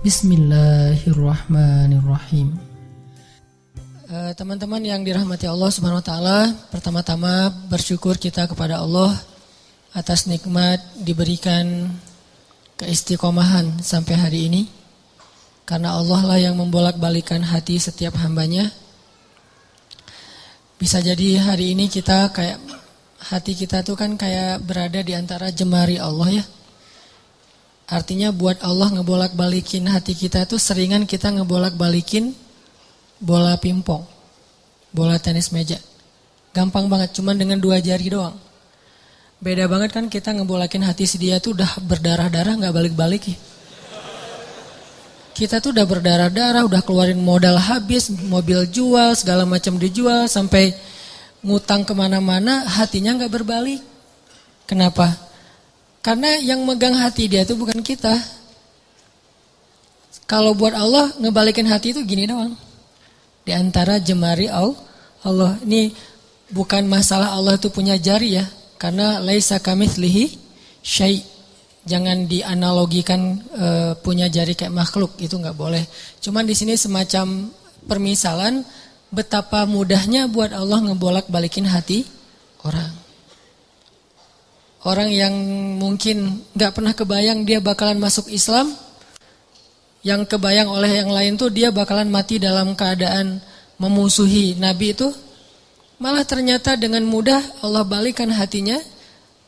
Bismillahirrahmanirrahim. Teman-teman yang dirahmati Allah Subhanahu wa taala, pertama-tama bersyukur kita kepada Allah atas nikmat diberikan keistiqomahan sampai hari ini. Karena Allah lah yang membolak-balikan hati setiap hambanya. Bisa jadi hari ini kita kayak hati kita tuh kan kayak berada di antara jemari Allah ya. Artinya buat Allah ngebolak-balikin hati kita tuh seringan kita ngebolak-balikin bola pingpong, bola tenis meja. Gampang banget, cuman dengan 2 jari doang. Beda banget kan kita ngebolakin hati si dia tuh udah berdarah-darah gak balik-balik ya. Kita tuh udah berdarah-darah, udah keluarin modal habis, mobil jual, segala macam dijual, sampai ngutang kemana-mana, hatinya gak berbalik. Kenapa? Karena yang megang hati dia itu bukan kita. Kalau buat Allah ngebalikin hati itu gini doang. Di antara jemari Allah. Ini bukan masalah Allah itu punya jari ya. Karena laisa kamitslihi syai'. Jangan dianalogikan punya jari kayak makhluk, itu nggak boleh. Cuman di sini semacam permisalan betapa mudahnya buat Allah ngebolak-balikin hati orang. Orang yang mungkin gak pernah kebayang dia bakalan masuk Islam, yang kebayang oleh yang lain tuh dia bakalan mati dalam keadaan memusuhi Nabi itu, malah ternyata dengan mudah Allah balikan hatinya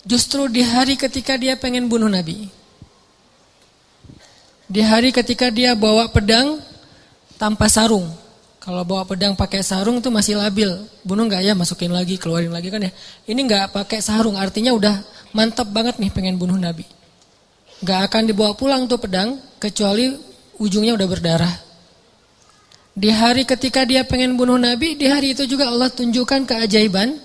justru di hari ketika dia pengen bunuh Nabi. Di hari ketika dia bawa pedang tanpa sarung. Kalau bawa pedang pakai sarung itu masih labil. Bunuh gak ya, masukin lagi, keluarin lagi kan ya. Ini gak pakai sarung, artinya udah mantap banget nih pengen bunuh Nabi. Gak akan dibawa pulang tuh pedang, kecuali ujungnya udah berdarah. Di hari ketika dia pengen bunuh Nabi, di hari itu juga Allah tunjukkan keajaiban.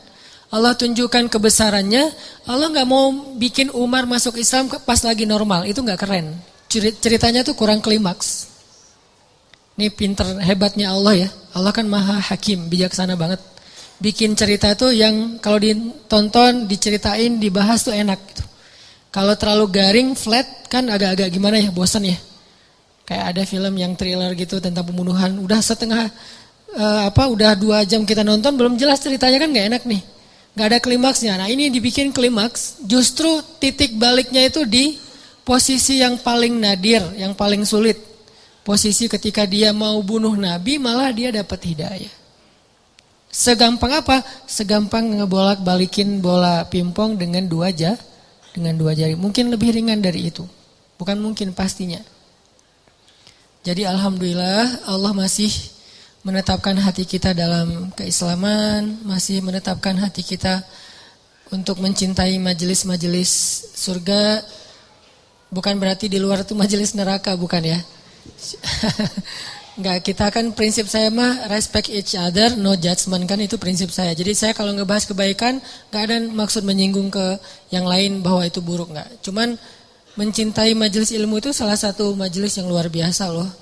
Allah tunjukkan kebesarannya. Allah gak mau bikin Umar masuk Islam pas lagi normal, itu gak keren. Ceritanya tuh kurang klimaks. Ini pinter hebatnya Allah ya. Allah kan maha hakim, bijaksana banget. Bikin cerita tuh yang kalau ditonton, diceritain, dibahas tuh enak gitu. Kalau terlalu garing, flat kan agak-agak gimana ya, bosan ya. Kayak ada film yang thriller gitu tentang pembunuhan. Udah udah 2 jam kita nonton, belum jelas ceritanya kan gak enak nih. Gak ada klimaksnya. Nah ini dibikin klimaks, justru titik baliknya itu di posisi yang paling nadir, yang paling sulit. Posisi ketika dia mau bunuh Nabi malah dia dapat hidayah. Segampang apa? Segampang ngebolak-balikin bola pingpong dengan 2 jari. Mungkin lebih ringan dari itu. Bukan mungkin, pastinya. Jadi alhamdulillah Allah masih menetapkan hati kita dalam keislaman, masih menetapkan hati kita untuk mencintai majelis-majelis surga. Bukan berarti di luar itu majelis neraka, bukan ya. Enggak, kita kan prinsip saya mah respect each other, no judgment, kan itu prinsip saya. Jadi saya kalau ngebahas kebaikan enggak ada maksud menyinggung ke yang lain bahwa itu buruk, enggak. Cuman mencintai majelis ilmu itu salah satu majelis yang luar biasa loh.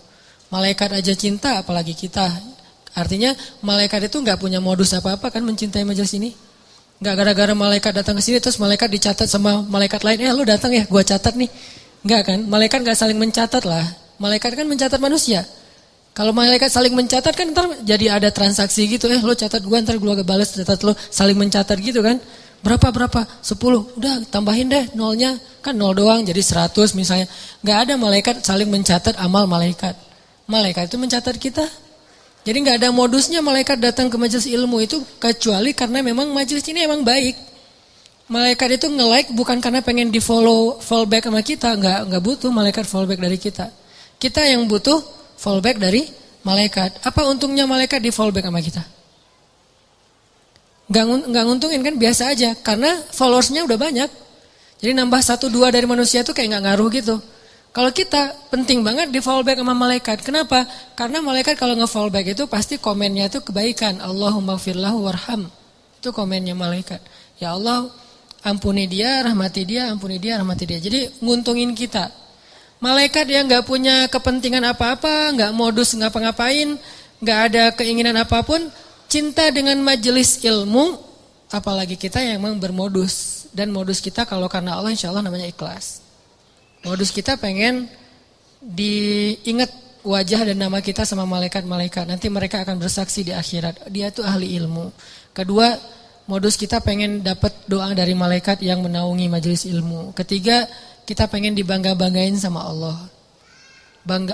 Malaikat aja cinta, apalagi kita. Artinya malaikat itu enggak punya modus apa-apa kan mencintai majelis ini. Enggak gara-gara malaikat datang ke sini terus malaikat dicatat sama malaikat lain, lu datang ya, gua catat nih. Enggak kan? Malaikat enggak saling mencatat lah. Malaikat kan mencatat manusia. Kalau malaikat saling mencatat kan ntar jadi ada transaksi gitu. Lo catat gua, ntar gua balas catat lo. Saling mencatat gitu kan. Berapa? 10. Udah tambahin deh nolnya. Kan 0 doang jadi 100 misalnya. Gak ada malaikat saling mencatat amal malaikat. Malaikat itu mencatat kita. Jadi gak ada modusnya malaikat datang ke majelis ilmu itu. Kecuali karena memang majelis ini emang baik. Malaikat itu nge-like bukan karena pengen di follow back sama kita. Gak butuh malaikat follow back dari kita. Kita yang butuh fallback dari malaikat. Apa untungnya malaikat di fallback sama kita? Gak nguntungin kan, biasa aja. Karena followersnya udah banyak. Jadi nambah 1-2 dari manusia tuh kayak gak ngaruh gitu. Kalau kita penting banget di fallback sama malaikat. Kenapa? Karena malaikat kalau nge-fallback itu pasti komennya itu kebaikan. Allahumma gfirlahu warham. Itu komennya malaikat. Ya Allah ampuni dia, rahmati dia, ampuni dia, rahmati dia. Jadi nguntungin kita. Malaikat yang gak punya kepentingan apa-apa, gak modus ngapa-ngapain, gak ada keinginan apapun, cinta dengan majelis ilmu, apalagi kita yang memang bermodus. Dan modus kita kalau karena Allah insya Allah namanya ikhlas. Modus kita pengen diingat wajah dan nama kita sama malaikat-malaikat. Nanti mereka akan bersaksi di akhirat. Dia itu ahli ilmu. Kedua, modus kita pengen dapat doa dari malaikat yang menaungi majelis ilmu. Ketiga, kita pengen dibangga-banggain sama Allah.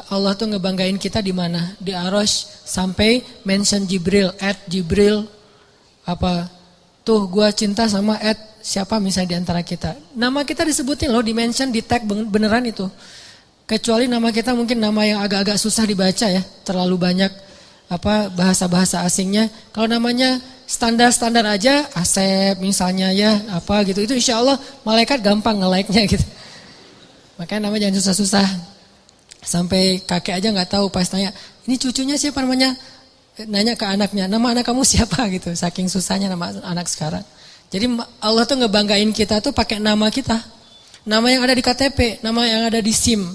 Allah tuh ngebanggain kita di mana? Di Arasy sampai mention Jibril, @Jibril apa? Tuh gua cinta sama siapa misalnya di antara kita. Nama kita disebutin loh, di mention, di tag beneran itu. Kecuali nama kita mungkin nama yang agak-agak susah dibaca ya, terlalu banyak bahasa-bahasa asingnya. Kalau namanya standar-standar aja, Asep misalnya ya, apa gitu, itu insya Allah malaikat gampang nge-like-nya gitu. Makanya nama jangan susah-susah. Sampai kakek aja nggak tahu pas tanya, ini cucunya siapa namanya? Nanya ke anaknya, nama anak kamu siapa gitu. Saking susahnya nama anak sekarang. Jadi Allah tuh ngebanggain kita tuh pakai nama kita. Nama yang ada di KTP, nama yang ada di SIM.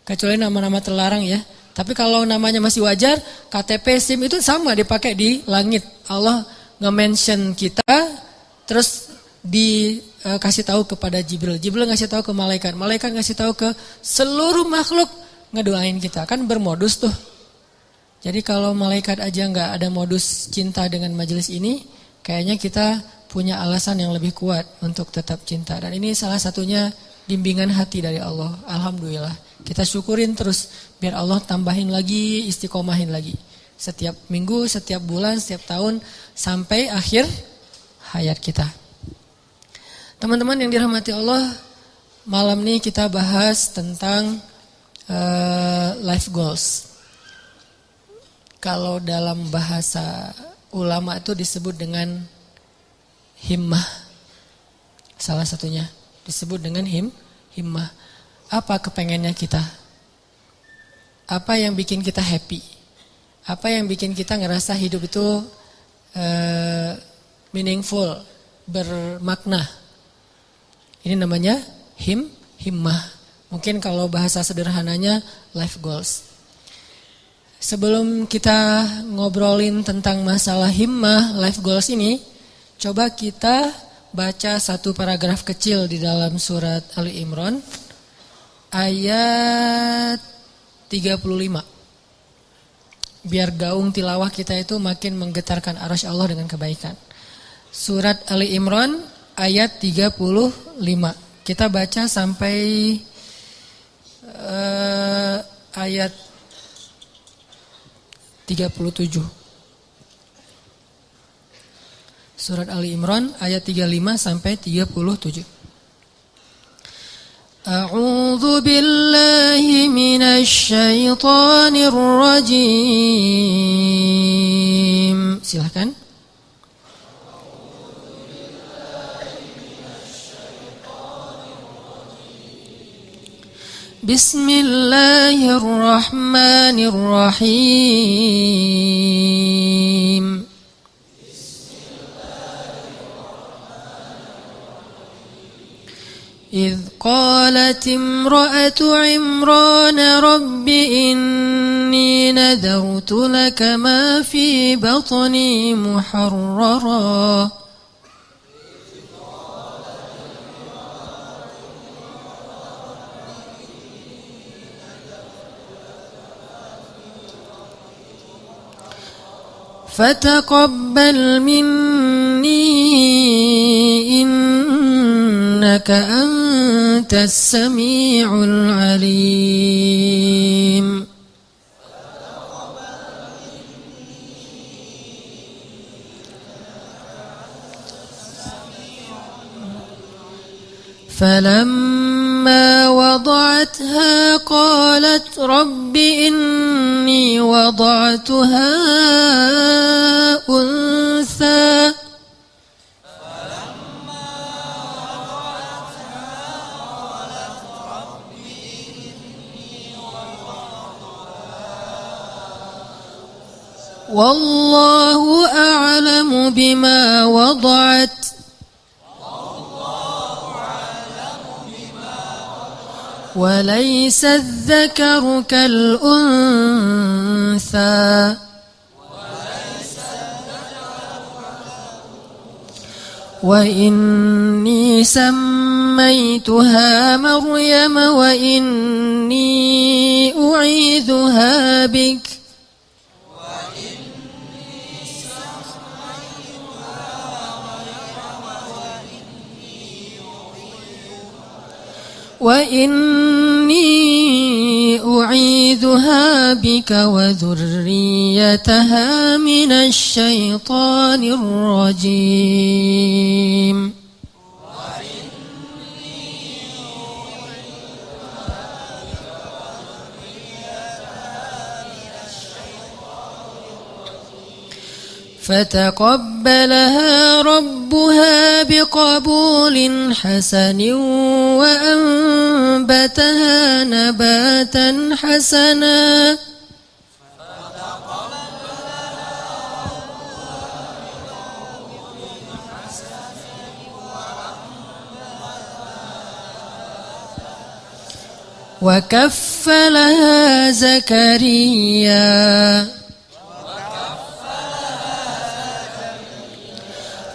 Kecuali nama-nama terlarang ya. Tapi kalau namanya masih wajar, KTP, SIM itu sama dipakai di langit. Allah nge-mention kita, terus dikasih tahu kepada Jibril. Jibril ngasih tahu ke malaikat. Malaikat ngasih tahu ke seluruh makhluk, ngedoain kita. Kan bermodus tuh. Jadi kalau malaikat aja nggak ada modus cinta dengan majelis ini, kayaknya kita punya alasan yang lebih kuat untuk tetap cinta. Dan ini salah satunya bimbingan hati dari Allah. Alhamdulillah. Kita syukurin terus biar Allah tambahin lagi, istiqomahin lagi. Setiap minggu, setiap bulan, setiap tahun sampai akhir hayat kita. Teman-teman yang dirahmati Allah, malam ini kita bahas tentang life goals. Kalau dalam bahasa ulama itu disebut dengan himmah. Salah satunya disebut dengan himmah. Apa kepengennya kita? Apa yang bikin kita happy? Apa yang bikin kita ngerasa hidup itu meaningful, bermakna? Ini namanya himmah. Mungkin kalau bahasa sederhananya life goals. Sebelum kita ngobrolin tentang masalah himmah, life goals ini, coba kita baca satu paragraf kecil di dalam surat Ali Imran ayat 35. Biar gaung tilawah kita itu makin menggetarkan arasy Allah dengan kebaikan. Surat Ali Imran ayat 35. Kita baca sampai ayat 37. Surat Ali Imran ayat 35 sampai 37. A'udzu billahi minasy syaithanir rajim. Silakan. Bismillahirrahmanirrahim. إذ قالت امرأة عمران رب إني نذرت لك ما في بطني محررا فتقبل مني إنك أنت السميع العليم فلما وضعتها قالت رب إني وضعتها أنثى والله أعلم بما وضعت وليس الذكر كالأنثى وإني سميتها سميتها مريم وإني أعيذها بك وذريتها من الشيطان الرجيم فتقبلها ربها بقبول حسن وأنبتها نباتا حسنا وكفلها زكريا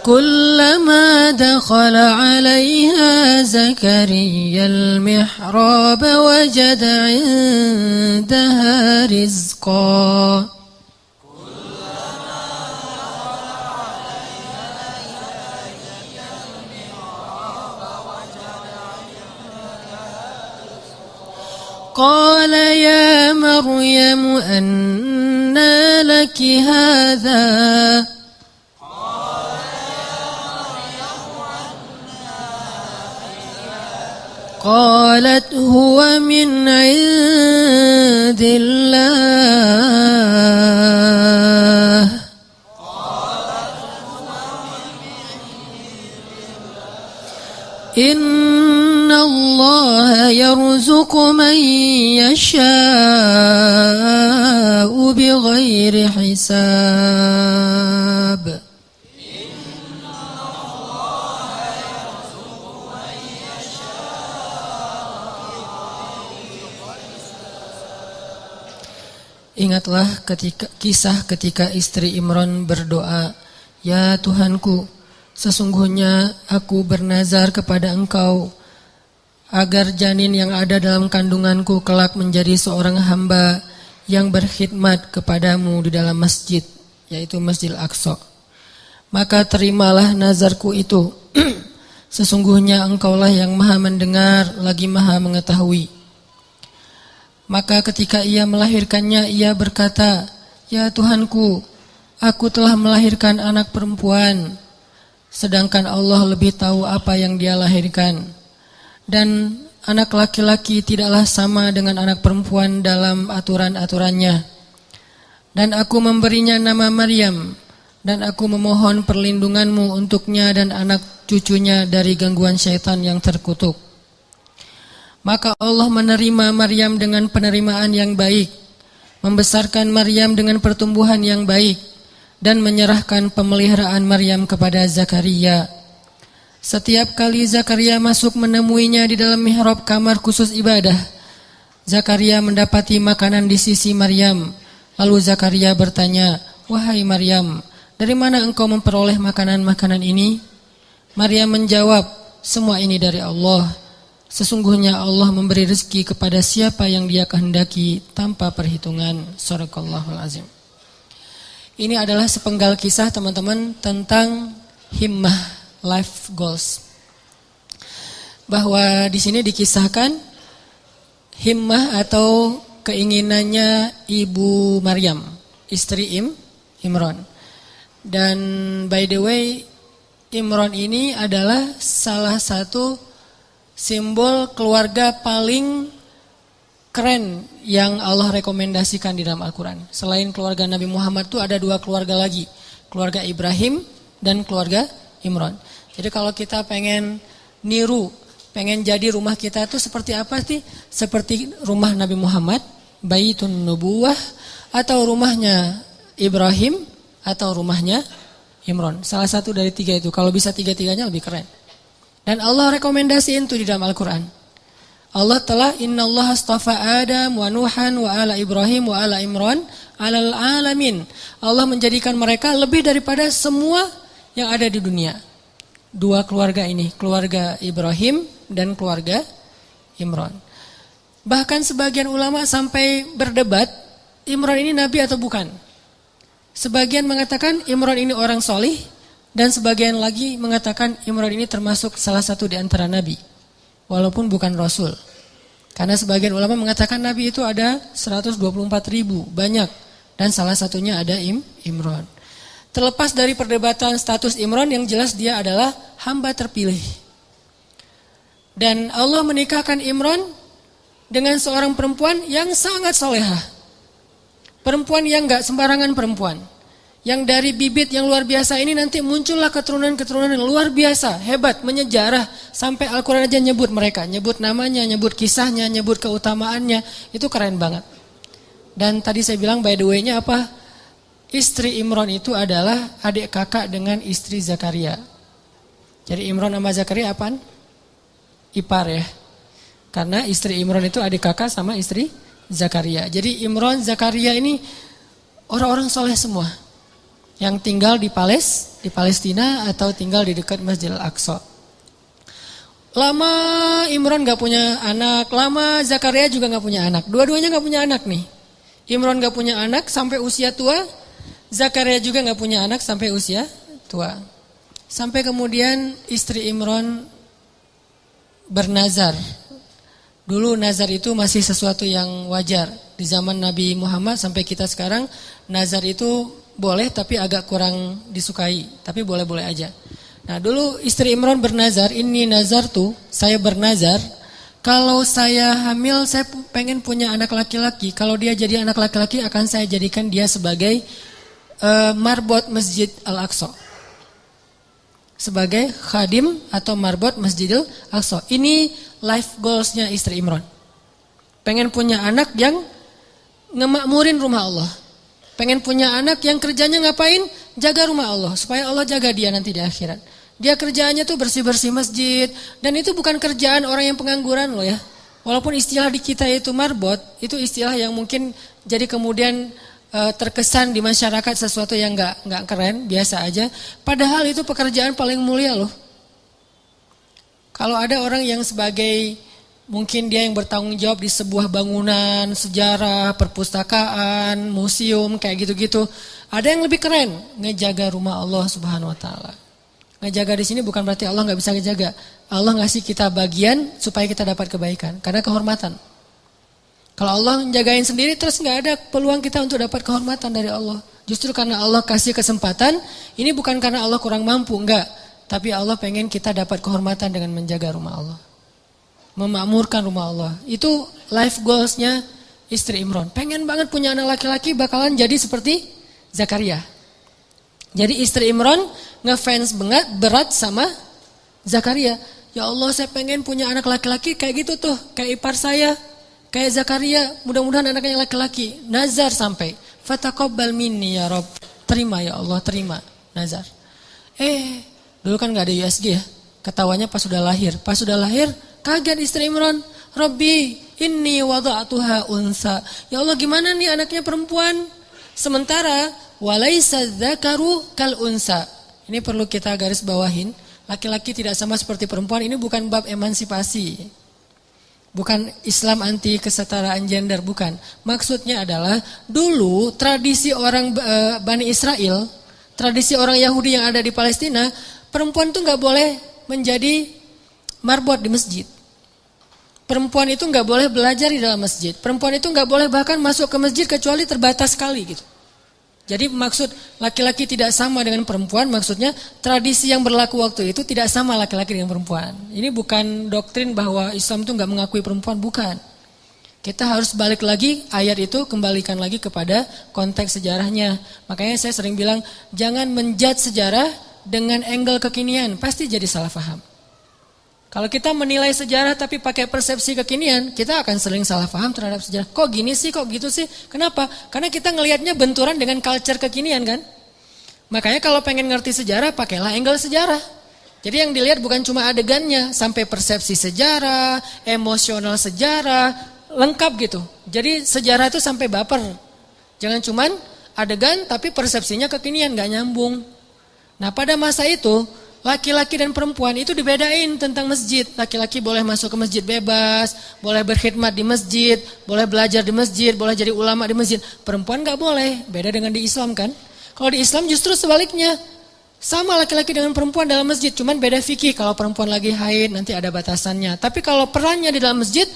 كلما دخل عليها زكريا المحراب وجد عندها رزقا قال يا مريم أنى لك هذا قالت هو من عند الله إن الله يرزق من يشاء بغير حساب Ingatlah kisah ketika istri Imran berdoa, "Ya Tuhanku, sesungguhnya aku bernazar kepada Engkau agar janin yang ada dalam kandunganku kelak menjadi seorang hamba yang berkhidmat kepadamu di dalam masjid, yaitu Masjidil Aqsa. Maka terimalah nazarku itu. Sesungguhnya Engkaulah yang Maha mendengar lagi Maha mengetahui." Maka ketika ia melahirkannya, ia berkata, "Ya Tuhanku, aku telah melahirkan anak perempuan, sedangkan Allah lebih tahu apa yang dia lahirkan. Dan anak laki-laki tidaklah sama dengan anak perempuan dalam aturan-aturannya. Dan aku memberinya nama Maryam, dan aku memohon perlindunganmu untuknya dan anak cucunya dari gangguan syaitan yang terkutuk." Maka Allah menerima Maryam dengan penerimaan yang baik, membesarkan Maryam dengan pertumbuhan yang baik, dan menyerahkan pemeliharaan Maryam kepada Zakaria. Setiap kali Zakaria masuk menemuinya di dalam mihrab kamar khusus ibadah, Zakaria mendapati makanan di sisi Maryam. Lalu Zakaria bertanya, "Wahai Maryam, dari mana engkau memperoleh makanan-makanan ini?" Maryam menjawab, "Semua ini dari Allah. Sesungguhnya Allah memberi rezeki kepada siapa yang Dia kehendaki tanpa perhitungan." Shadaqallahul azim. Ini adalah sepenggal kisah teman-teman tentang himmah, life goals. Bahwa di sini dikisahkan himmah atau keinginannya Ibu Maryam, istri Imran. Dan by the way, Imran ini adalah salah satu simbol keluarga paling keren yang Allah rekomendasikan di dalam Al-Quran. Selain keluarga Nabi Muhammad itu ada dua keluarga lagi, keluarga Ibrahim dan keluarga Imran. Jadi kalau kita pengen niru, pengen jadi rumah kita itu seperti apa sih? Seperti rumah Nabi Muhammad, Baitun Nubuwah, atau rumahnya Ibrahim, atau rumahnya Imran. Salah satu dari tiga itu. Kalau bisa tiga-tiganya lebih keren. Dan Allah rekomendasiin itu di dalam Al-Quran. Allah telah innallaha astafa Adam wa Nuhan wa ala Ibrahim wa ala Imran alal alamin. Allah menjadikan mereka lebih daripada semua yang ada di dunia. dua keluarga ini, keluarga Ibrahim dan keluarga Imran. Bahkan sebagian ulama sampai berdebat, Imran ini nabi atau bukan. Sebagian mengatakan Imran ini orang solih, dan sebagian lagi mengatakan Imran ini termasuk salah satu di antara nabi, walaupun bukan rasul. Karena sebagian ulama mengatakan nabi itu ada 124.000, banyak, dan salah satunya ada Imran. Terlepas dari perdebatan status Imran, yang jelas dia adalah hamba terpilih. Dan Allah menikahkan Imran dengan seorang perempuan yang sangat solehah. Perempuan yang gak sembarangan perempuan. Yang dari bibit yang luar biasa ini nanti muncullah keturunan-keturunan yang luar biasa, hebat, menyejarah. Sampai Al-Quran aja nyebut mereka, nyebut namanya, nyebut kisahnya, nyebut keutamaannya. Itu keren banget. Dan tadi saya bilang by the way-nya apa? Istri Imran itu adalah adik kakak dengan istri Zakaria. Jadi Imran sama Zakaria apaan? Ipar ya. Karena istri Imran itu adik kakak sama istri Zakaria. Jadi Imran, Zakaria ini orang-orang soleh semua. Yang tinggal di Palestina atau tinggal di dekat Masjid Al-Aqsa. Lama Imran gak punya anak, lama Zakaria juga gak punya anak. Dua-duanya gak punya anak nih. Imran gak punya anak sampai usia tua, Zakaria juga gak punya anak sampai usia tua. Sampai kemudian istri Imran bernazar. Dulu nazar itu masih sesuatu yang wajar. Di zaman Nabi Muhammad sampai kita sekarang, nazar itu boleh tapi agak kurang disukai. Tapi boleh-boleh aja. Nah dulu istri Imran bernazar, ini nazar tuh, saya bernazar. Kalau saya hamil, saya pengen punya anak laki-laki. Kalau dia jadi anak laki-laki, akan saya jadikan dia sebagai marbot Masjid Al-Aqsa. Sebagai khadim atau marbot Masjidil Aqsa. Ini life goalsnya istri Imran. Pengen punya anak yang ngemakmurin rumah Allah. Pengen punya anak yang kerjanya ngapain? Jaga rumah Allah. Supaya Allah jaga dia nanti di akhirat. Dia kerjaannya tuh bersih-bersih masjid. Dan itu bukan kerjaan orang yang pengangguran loh ya. Walaupun istilah di kita itu marbot. Itu istilah yang mungkin jadi kemudian terkesan di masyarakat sesuatu yang nggak keren, biasa aja. Padahal itu pekerjaan paling mulia loh. Kalau ada orang yang sebagai mungkin dia yang bertanggung jawab di sebuah bangunan sejarah, perpustakaan, museum kayak gitu-gitu, ada yang lebih keren, ngejaga rumah Allah Subhanahu Wa Taala. Ngejaga di sini bukan berarti Allah nggak bisa ngejaga. Allah ngasih kita bagian supaya kita dapat kebaikan, karena kehormatan. Kalau Allah menjagain sendiri terus nggak ada peluang kita untuk dapat kehormatan dari Allah. Justru karena Allah kasih kesempatan, ini bukan karena Allah kurang mampu, enggak. Tapi Allah pengen kita dapat kehormatan dengan menjaga rumah Allah. Memakmurkan rumah Allah. Itu life goalsnya istri Imran. Pengen banget punya anak laki-laki bakalan jadi seperti Zakaria. Jadi istri Imran ngefans banget berat sama Zakaria. Ya Allah saya pengen punya anak laki-laki kayak gitu tuh, kayak ipar saya. Kayak Zakaria, mudah-mudahan anaknya laki-laki. Nazar sampai. Fataqabbal minni ya Rabb. Terima ya Allah, terima. Nazar. Dulu kan gak ada USG ya. Ketawanya pas sudah lahir. Pas sudah lahir, kaget istri Imran. Rabbi, inni wada'atuha unsa. Ya Allah gimana nih anaknya perempuan? Sementara, walaysa dzakaru kal unsa. Ini perlu kita garis bawahin. Laki-laki tidak sama seperti perempuan. Ini bukan bab emansipasi. Bukan Islam anti kesetaraan gender, bukan. Maksudnya adalah dulu tradisi orang Bani Israel, tradisi orang Yahudi yang ada di Palestina, perempuan tuh nggak boleh menjadi marbot di masjid. Perempuan itu nggak boleh belajar di dalam masjid. Perempuan itu nggak boleh bahkan masuk ke masjid kecuali terbatas sekali gitu. Jadi maksud laki-laki tidak sama dengan perempuan, maksudnya tradisi yang berlaku waktu itu tidak sama laki-laki dengan perempuan. Ini bukan doktrin bahwa Islam itu nggak mengakui perempuan, bukan. Kita harus balik lagi ayat itu, kembalikan lagi kepada konteks sejarahnya. Makanya saya sering bilang, jangan menjudge sejarah dengan angle kekinian, pasti jadi salah paham. Kalau kita menilai sejarah tapi pakai persepsi kekinian, kita akan sering salah paham terhadap sejarah. Kok gini sih, kok gitu sih? Kenapa? Karena kita ngelihatnya benturan dengan culture kekinian kan? Makanya kalau pengen ngerti sejarah, pakailah angle sejarah. Jadi yang dilihat bukan cuma adegannya, sampai persepsi sejarah, emosional sejarah, lengkap gitu. Jadi sejarah itu sampai baper. Jangan cuman adegan tapi persepsinya kekinian, gak nyambung. Nah pada masa itu, Laki-laki dan perempuan itu dibedain tentang masjid. Laki-laki boleh masuk ke masjid bebas, boleh berkhidmat di masjid, boleh belajar di masjid, boleh jadi ulama di masjid. Perempuan gak boleh, beda dengan di Islam kan. Kalau di Islam justru sebaliknya. Sama laki-laki dengan perempuan dalam masjid, cuman beda fikih. Kalau perempuan lagi haid nanti ada batasannya. Tapi kalau perannya di dalam masjid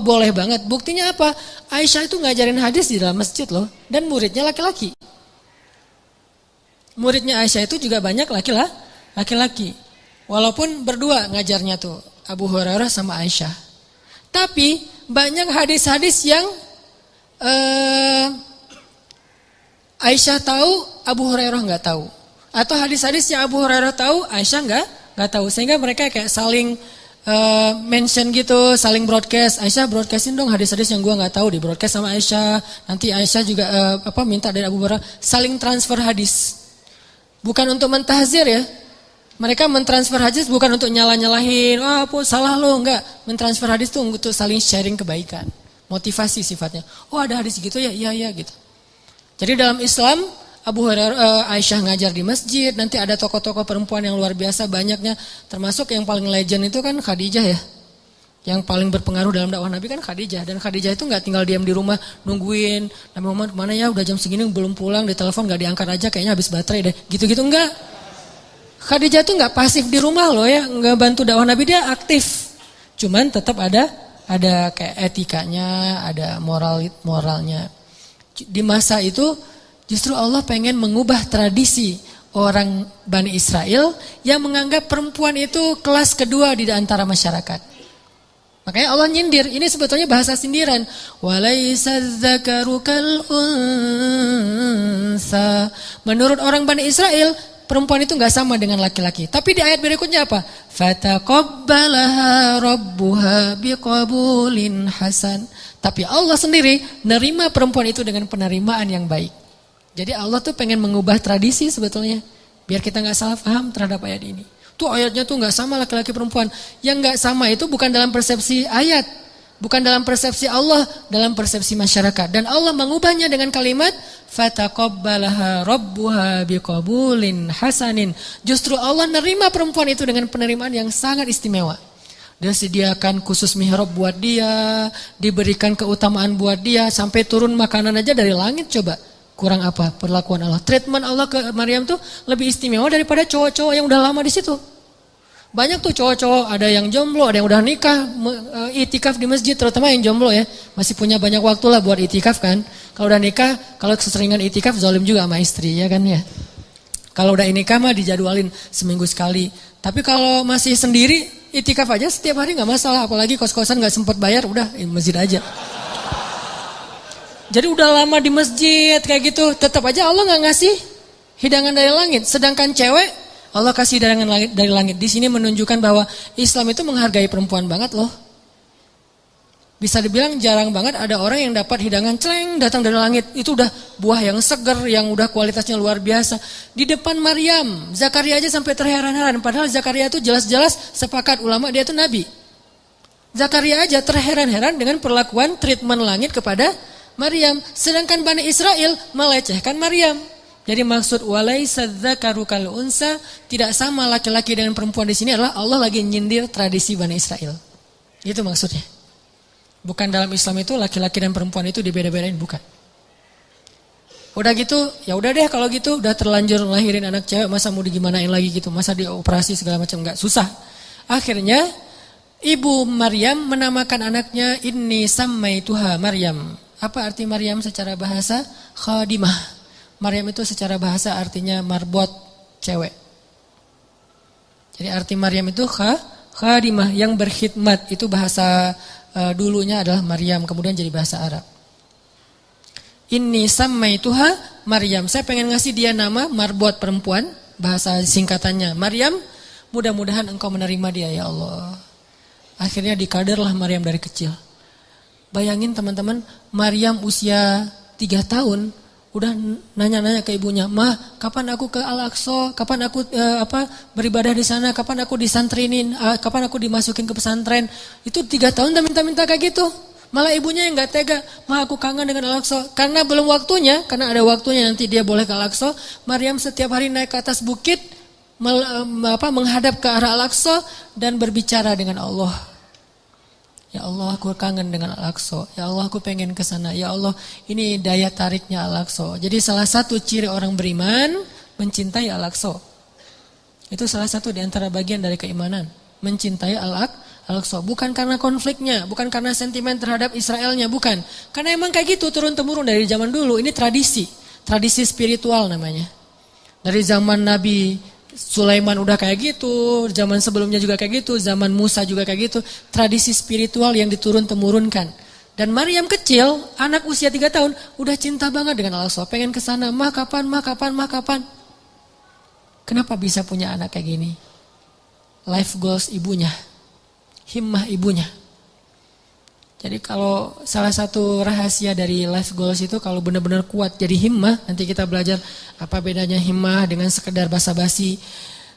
boleh banget. Buktinya apa? Aisyah itu ngajarin hadis di dalam masjid loh. Dan muridnya laki-laki. Muridnya Aisyah itu juga banyak laki-laki. Walaupun berdua ngajarnya tuh Abu Hurairah sama Aisyah. Tapi banyak hadis-hadis yang Aisyah tahu, Abu Hurairah nggak tahu. Atau hadis-hadis yang Abu Hurairah tahu, Aisyah nggak tahu. Sehingga mereka kayak saling mention gitu, saling broadcast. Aisyah broadcastin dong hadis-hadis yang gua nggak tahu, di broadcast sama Aisyah. Nanti Aisyah juga minta dari Abu Hurairah, saling transfer hadis. Bukan untuk mentahzir ya. Mereka mentransfer hadis bukan untuk nyalah-nyalahin, salah lo, enggak. Mentransfer hadis itu untuk saling sharing kebaikan. Motivasi sifatnya. Oh ada hadis gitu ya, iya gitu. Jadi dalam Islam, Abu Hurairah, Aisyah ngajar di masjid, nanti ada tokoh-tokoh perempuan yang luar biasa banyaknya, termasuk yang paling legend itu kan Khadijah ya. Yang paling berpengaruh dalam dakwah Nabi kan Khadijah, dan Khadijah itu nggak tinggal diam di rumah nungguin Nabi Muhammad kemana ya, udah jam segini belum pulang, ditelepon nggak diangkat aja, kayaknya habis baterai deh, gitu-gitu enggak. Khadijah itu nggak pasif di rumah loh ya, nggak bantu dakwah Nabi, dia aktif. Cuman tetap ada kayak etikanya, ada moralnya. Di masa itu justru Allah pengen mengubah tradisi orang Bani Israel yang menganggap perempuan itu kelas kedua di antara masyarakat. Makanya Allah nyindir, ini sebetulnya bahasa sindiran. Walaysa dzakaru kal unsa. Menurut orang Bani Israel, perempuan itu enggak sama dengan laki-laki. Tapi di ayat berikutnya apa? Fataqabbalaha rabbuha biqabulin hasan. Tapi Allah sendiri nerima perempuan itu dengan penerimaan yang baik. Jadi Allah tuh pengen mengubah tradisi sebetulnya. Biar kita gak salah paham terhadap ayat ini. Tuh ayatnya tuh gak sama laki-laki perempuan. Yang gak sama itu bukan dalam persepsi ayat. Bukan dalam persepsi Allah, dalam persepsi masyarakat. Dan Allah mengubahnya dengan kalimat fataqabbalaha rabbuha biqabulin hasanin. Justru Allah nerima perempuan itu dengan penerimaan yang sangat istimewa. Dia sediakan khusus mihrab buat dia, diberikan keutamaan buat dia, sampai turun makanan aja dari langit coba. Kurang apa perlakuan Allah? Treatment Allah ke Maryam tuh lebih istimewa daripada cowok-cowok yang udah lama di situ. Banyak tuh cowok-cowok, ada yang jomblo, ada yang udah nikah, itikaf di masjid, terutama yang jomblo ya. Masih punya banyak waktu lah buat itikaf kan. Kalau udah nikah, kalau keseringan itikaf zalim juga sama istri ya kan ya. Kalau udah nikah mah dijadwalin seminggu sekali. Tapi kalau masih sendiri, itikaf aja setiap hari gak masalah. Apalagi kos-kosan gak sempat bayar, udah masjid aja. Jadi udah lama di masjid kayak gitu, tetap aja Allah nggak ngasih hidangan dari langit. Sedangkan cewek Allah kasih hidangan dari langit. Di sini menunjukkan bahwa Islam itu menghargai perempuan banget loh. Bisa dibilang jarang banget ada orang yang dapat hidangan celeng datang dari langit. Itu udah buah yang segar, yang udah kualitasnya luar biasa. Di depan Maryam, Zakaria aja sampai terheran-heran. Padahal Zakaria itu jelas-jelas sepakat ulama dia itu nabi. Zakaria aja terheran-heran dengan perlakuan treatment langit kepada Maryam, sedangkan Bani Israel melecehkan Maryam. Jadi maksud walaysa dzakaru kal unsa, tidak sama laki-laki dengan perempuan di sini adalah Allah lagi nyindir tradisi Bani Israel. Itu maksudnya. Bukan dalam Islam itu laki-laki dan perempuan itu dibeda-bedain, bukan. Udah gitu, ya udah deh kalau gitu, udah terlanjur lahirin anak cewek, masa mau digimanain lagi gitu, masa dioperasi segala macam, enggak, susah. Akhirnya ibu Maryam menamakan anaknya Inni sammaituha Maryam. Apa arti Maryam secara bahasa? Khadimah. Maryam itu secara bahasa artinya marbot, cewek. Jadi arti Maryam itu khadimah, yang berkhidmat. Itu bahasa dulunya adalah Maryam, kemudian jadi bahasa Arab. Inni sammaituha Maryam. Saya pengen ngasih dia nama marbot perempuan, bahasa singkatannya Maryam. Mudah-mudahan engkau menerima dia ya Allah. Akhirnya dikaderlah Maryam dari kecil. Bayangin teman-teman, Maryam usia 3 tahun udah nanya-nanya ke ibunya, "Mah, kapan aku ke Al-Aqsa? Kapan aku beribadah di sana? Kapan aku disantrinin? Kapan aku dimasukin ke pesantren?" Itu 3 tahun udah minta-minta kayak gitu. Malah ibunya yang enggak tega, "Mah, aku kangen dengan Al-Aqsa." Karena belum waktunya, karena ada waktunya nanti dia boleh ke Al-Aqsa, Maryam setiap hari naik ke atas bukit menghadap ke arah Al-Aqsa dan berbicara dengan Allah. Ya Allah, aku kangen dengan Al-Aqsa. Ya Allah, aku pengen ke sana. Ya Allah, ini daya tariknya Al-Aqsa. Jadi salah satu ciri orang beriman mencintai Al-Aqsa. Itu salah satu di antara bagian dari keimanan, mencintai Al-Aqsa. Bukan karena konfliknya, bukan karena sentimen terhadap Israelnya, bukan. Karena emang kayak gitu turun-temurun dari zaman dulu. Ini tradisi spiritual namanya. Dari zaman Nabi Sulaiman udah kayak gitu, zaman sebelumnya juga kayak gitu, zaman Musa juga kayak gitu. Tradisi spiritual yang diturun-temurunkan. Dan Maryam kecil, anak usia 3 tahun, udah cinta banget dengan Al-Aqsa, pengen ke sana. Mah kapan? Kenapa bisa punya anak kayak gini? Life goals ibunya, himmah ibunya. Jadi kalau salah satu rahasia dari life goals itu kalau benar-benar kuat jadi himmah, nanti kita belajar apa bedanya himmah dengan sekedar basa-basi.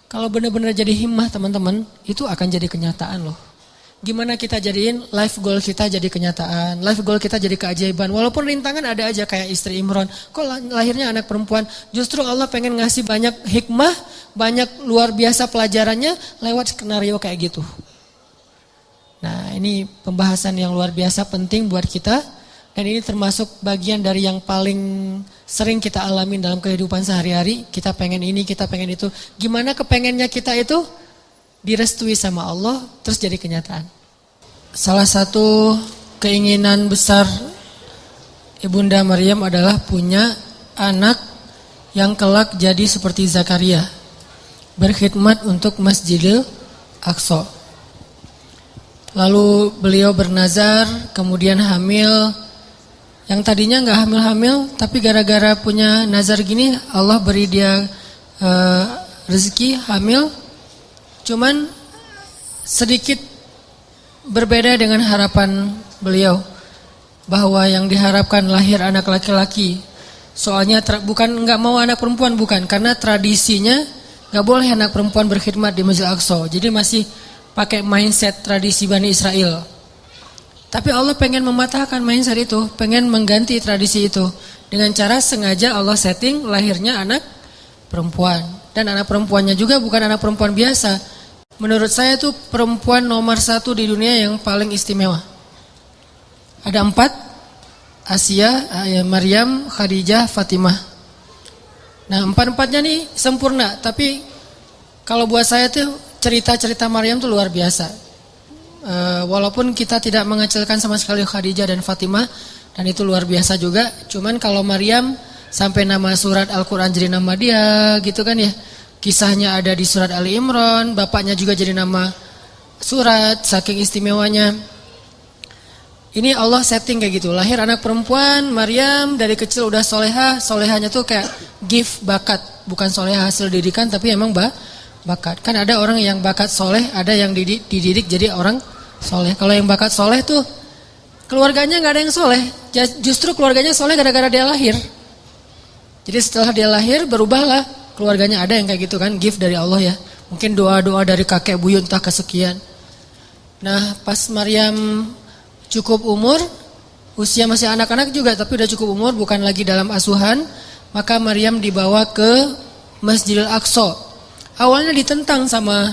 Kalau benar-benar jadi himmah teman-teman, itu akan jadi kenyataan loh. Gimana kita jadiin life goal kita jadi kenyataan, life goal kita jadi keajaiban. Walaupun rintangan ada aja kayak istri Imran, kok lahirnya anak perempuan. Justru Allah pengen ngasih banyak hikmah, banyak luar biasa pelajarannya lewat skenario kayak gitu. Nah ini pembahasan yang luar biasa penting buat kita. Dan ini termasuk bagian dari yang paling sering kita alamin dalam kehidupan sehari-hari. Kita pengen ini, kita pengen itu. Gimana kepengennya kita itu direstui sama Allah, terus jadi kenyataan. Salah satu keinginan besar Ibunda Maryam adalah punya anak yang kelak jadi seperti Zakaria, berkhidmat untuk Masjidil Aqsa. Lalu beliau bernazar, kemudian hamil. Yang tadinya gak hamil-hamil, tapi gara-gara punya nazar gini, Allah beri dia rezeki hamil. Cuman sedikit berbeda dengan harapan beliau, bahwa yang diharapkan lahir anak laki-laki. Soalnya bukan nggak mau anak perempuan, bukan, karena tradisinya nggak boleh anak perempuan berkhidmat di Masjid Aqsa. Jadi masih pakai mindset tradisi Bani Israel. Tapi Allah pengen mematahkan mindset itu, pengen mengganti tradisi itu dengan cara sengaja Allah setting lahirnya anak perempuan. Dan anak perempuannya juga bukan anak perempuan biasa. Menurut saya itu perempuan nomor 1 di dunia yang paling istimewa. Ada 4, Asia, Maryam, Khadijah, Fatimah. Nah 4-4-nya nih sempurna. Tapi kalau buat saya tuh cerita-cerita Maryam tuh luar biasa. Walaupun kita tidak mengecilkan sama sekali Khadijah dan Fatimah, dan itu luar biasa juga. Cuman kalau Maryam sampai nama surat Al-Quran jadi nama dia gitu kan ya. Kisahnya ada di surat Ali Imran, bapaknya juga jadi nama surat, saking istimewanya. Ini Allah setting kayak gitu, lahir anak perempuan, Maryam dari kecil udah solehah, solehahnya tuh kayak gift, bakat. Bukan solehah hasil didikan, tapi emang bakat. Kan ada orang yang bakat soleh, ada yang dididik jadi orang soleh. Kalau yang bakat soleh tuh, keluarganya gak ada yang soleh, justru keluarganya soleh gara-gara dia lahir. Jadi setelah dia lahir, berubahlah. Keluarganya ada yang kayak gitu kan, gift dari Allah ya. Mungkin doa-doa dari kakek buyut entah kesekian. Nah pas Maryam cukup umur, usia masih anak-anak juga tapi udah cukup umur, bukan lagi dalam asuhan, maka Maryam dibawa ke Masjidil Aqsa. Awalnya ditentang sama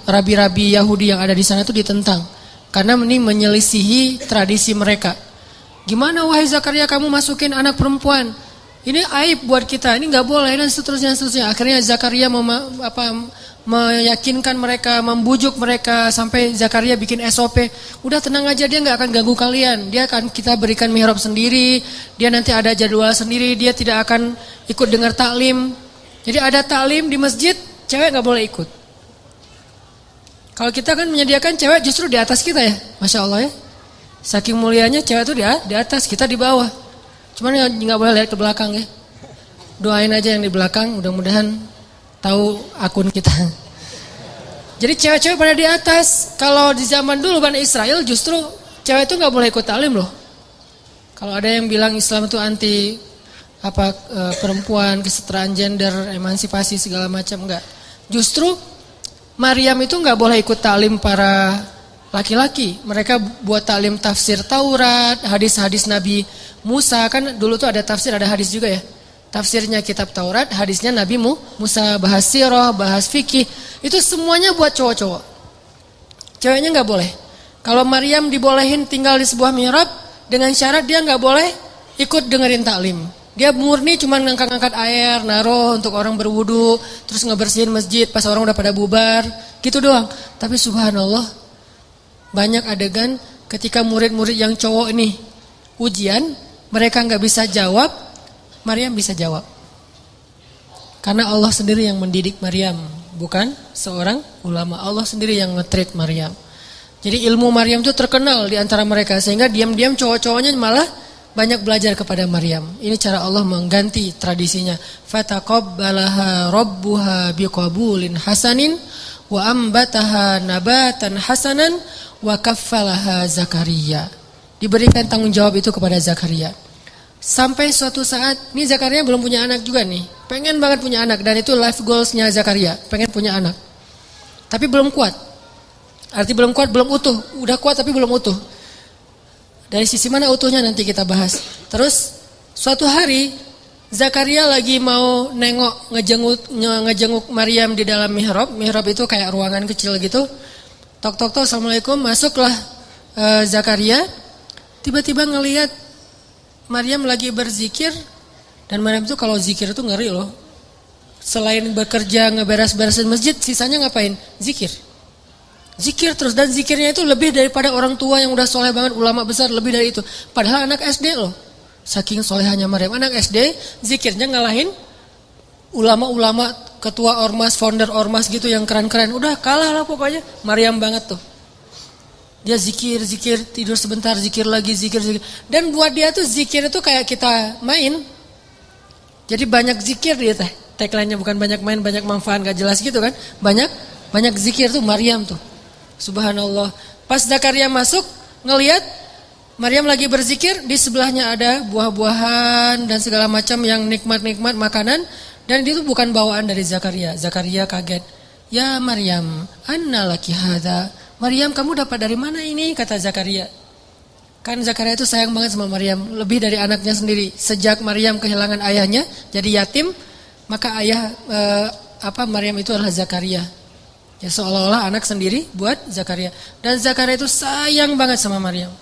rabi-rabi Yahudi yang ada di sana itu ditentang. Karena ini menyelisihi tradisi mereka. Gimana wahai Zakaria kamu masukin anak perempuan? Ini aib buat kita, ini nggak boleh dan seterusnya. Akhirnya Zakaria meyakinkan mereka, membujuk mereka sampai Zakaria bikin SOP. Udah tenang aja, dia nggak akan ganggu kalian. Dia akan kita berikan mihrab sendiri. Dia nanti ada jadwal sendiri. Dia tidak akan ikut dengar taklim. Jadi ada taklim di masjid, cewek nggak boleh ikut. Kalau kita kan menyediakan cewek justru di atas kita ya, masya Allah ya. Saking mulianya cewek itu di atas, kita di bawah. Cuman nggak boleh lihat ke belakang ya. Doain aja yang di belakang, mudah-mudahan tahu akun kita. Jadi cewek-cewek pada di atas. Kalau di zaman dulu Bani Israel justru cewek itu nggak boleh ikut taklim loh. Kalau ada yang bilang Islam itu anti perempuan, kesetaraan gender, emansipasi segala macam, enggak. Justru Maryam itu nggak boleh ikut taklim para laki-laki. Mereka buat taklim tafsir Taurat, hadis-hadis Nabi Musa, kan dulu tuh ada tafsir, ada hadis juga ya. tafsirnya kitab Taurat, hadisnya Nabi Musa, bahas sirah, bahas fikih, itu semuanya buat cowok-cowok. Ceweknya nggak boleh. Kalau Maryam dibolehin tinggal di sebuah mihrab dengan syarat dia nggak boleh ikut dengerin taklim. Dia murni cuma ngangkat-ngangkat air, naruh untuk orang berwudu, terus ngebersihin masjid pas orang udah pada bubar, gitu doang. Tapi subhanallah, banyak adegan ketika murid-murid yang cowok ini ujian, mereka nggak bisa jawab, Maryam bisa jawab. Karena Allah sendiri yang mendidik Maryam, bukan seorang ulama. Allah sendiri yang nge-treat Maryam. Jadi ilmu Maryam itu terkenal di antara mereka, sehingga diam-diam cowok-cowoknya malah banyak belajar kepada Maryam. Ini cara Allah mengganti tradisinya. Fataqabbalaha rabbuha biqabulin hasanin wa ambataha nabatan hasanan wa kaffalaha Zakaria. Diberikan tanggung jawab itu kepada Zakaria. Sampai suatu saat, ini Zakaria belum punya anak juga nih. Pengen banget punya anak, dan itu life goals-nya Zakaria, pengen punya anak. Tapi belum kuat. Arti belum kuat, belum utuh. Udah kuat tapi belum utuh. Dari sisi mana utuhnya nanti kita bahas. Terus suatu hari Zakaria lagi mau nengok ngejenguk Maryam di dalam mihrab. Mihrab itu kayak ruangan kecil gitu. Tok tok tok, assalamualaikum. Masuklah Zakaria. Tiba-tiba ngelihat Maryam lagi berzikir. Dan Maryam itu kalau zikir itu ngeri loh. Selain bekerja ngeberes-beresin masjid, sisanya ngapain? Zikir. Zikir terus, dan zikirnya itu lebih daripada orang tua yang udah soleh banget, ulama besar, lebih dari itu. Padahal anak SD loh. Saking solehannya Maryam, anak SD zikirnya ngalahin ulama-ulama, ketua ormas, founder ormas gitu yang keren-keren. Udah kalah lah pokoknya. Maryam banget tuh. Dia zikir, tidur sebentar, zikir lagi, zikir. Dan buat dia tuh zikir itu kayak kita main. Jadi banyak zikir dia teh. Tagline-nya bukan banyak main, banyak manfaat, gak jelas gitu kan. Banyak zikir tuh Maryam tuh. Subhanallah. Pas Zakaria masuk, ngelihat Maryam lagi berzikir, di sebelahnya ada buah-buahan dan segala macam yang nikmat-nikmat makanan, dan itu bukan bawaan dari Zakaria. Zakaria kaget. Ya Maryam, anna laki hadza? Maryam, kamu dapat dari mana ini? Kata Zakaria. Kan Zakaria itu sayang banget sama Maryam, lebih dari anaknya sendiri. Sejak Maryam kehilangan ayahnya, jadi yatim, maka ayah Maryam itu adalah Zakaria. Ya seolah-olah anak sendiri buat Zakaria. Dan Zakaria itu sayang banget sama Maryam.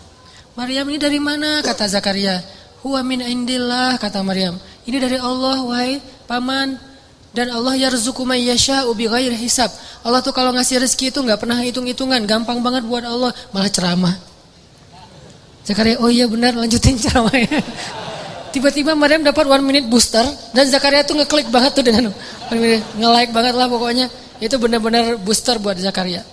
Maryam ini dari mana? Kata Zakaria. Huwa min indillah, kata Maryam. Ini dari Allah, wahai paman. Dan Allah yarzuqu may yasha'u bighairi hisab. Allah tuh kalau ngasih rezeki itu enggak pernah hitung-hitungan, gampang banget buat Allah, malah ceramah. Zakaria, oh iya benar, lanjutin ceramahnya. Tiba-tiba Maryam dapat 1 minute booster, dan Zakaria tuh ngeklik banget tuh dengan nge-like banget lah pokoknya. Itu benar-benar booster buat Zakaria.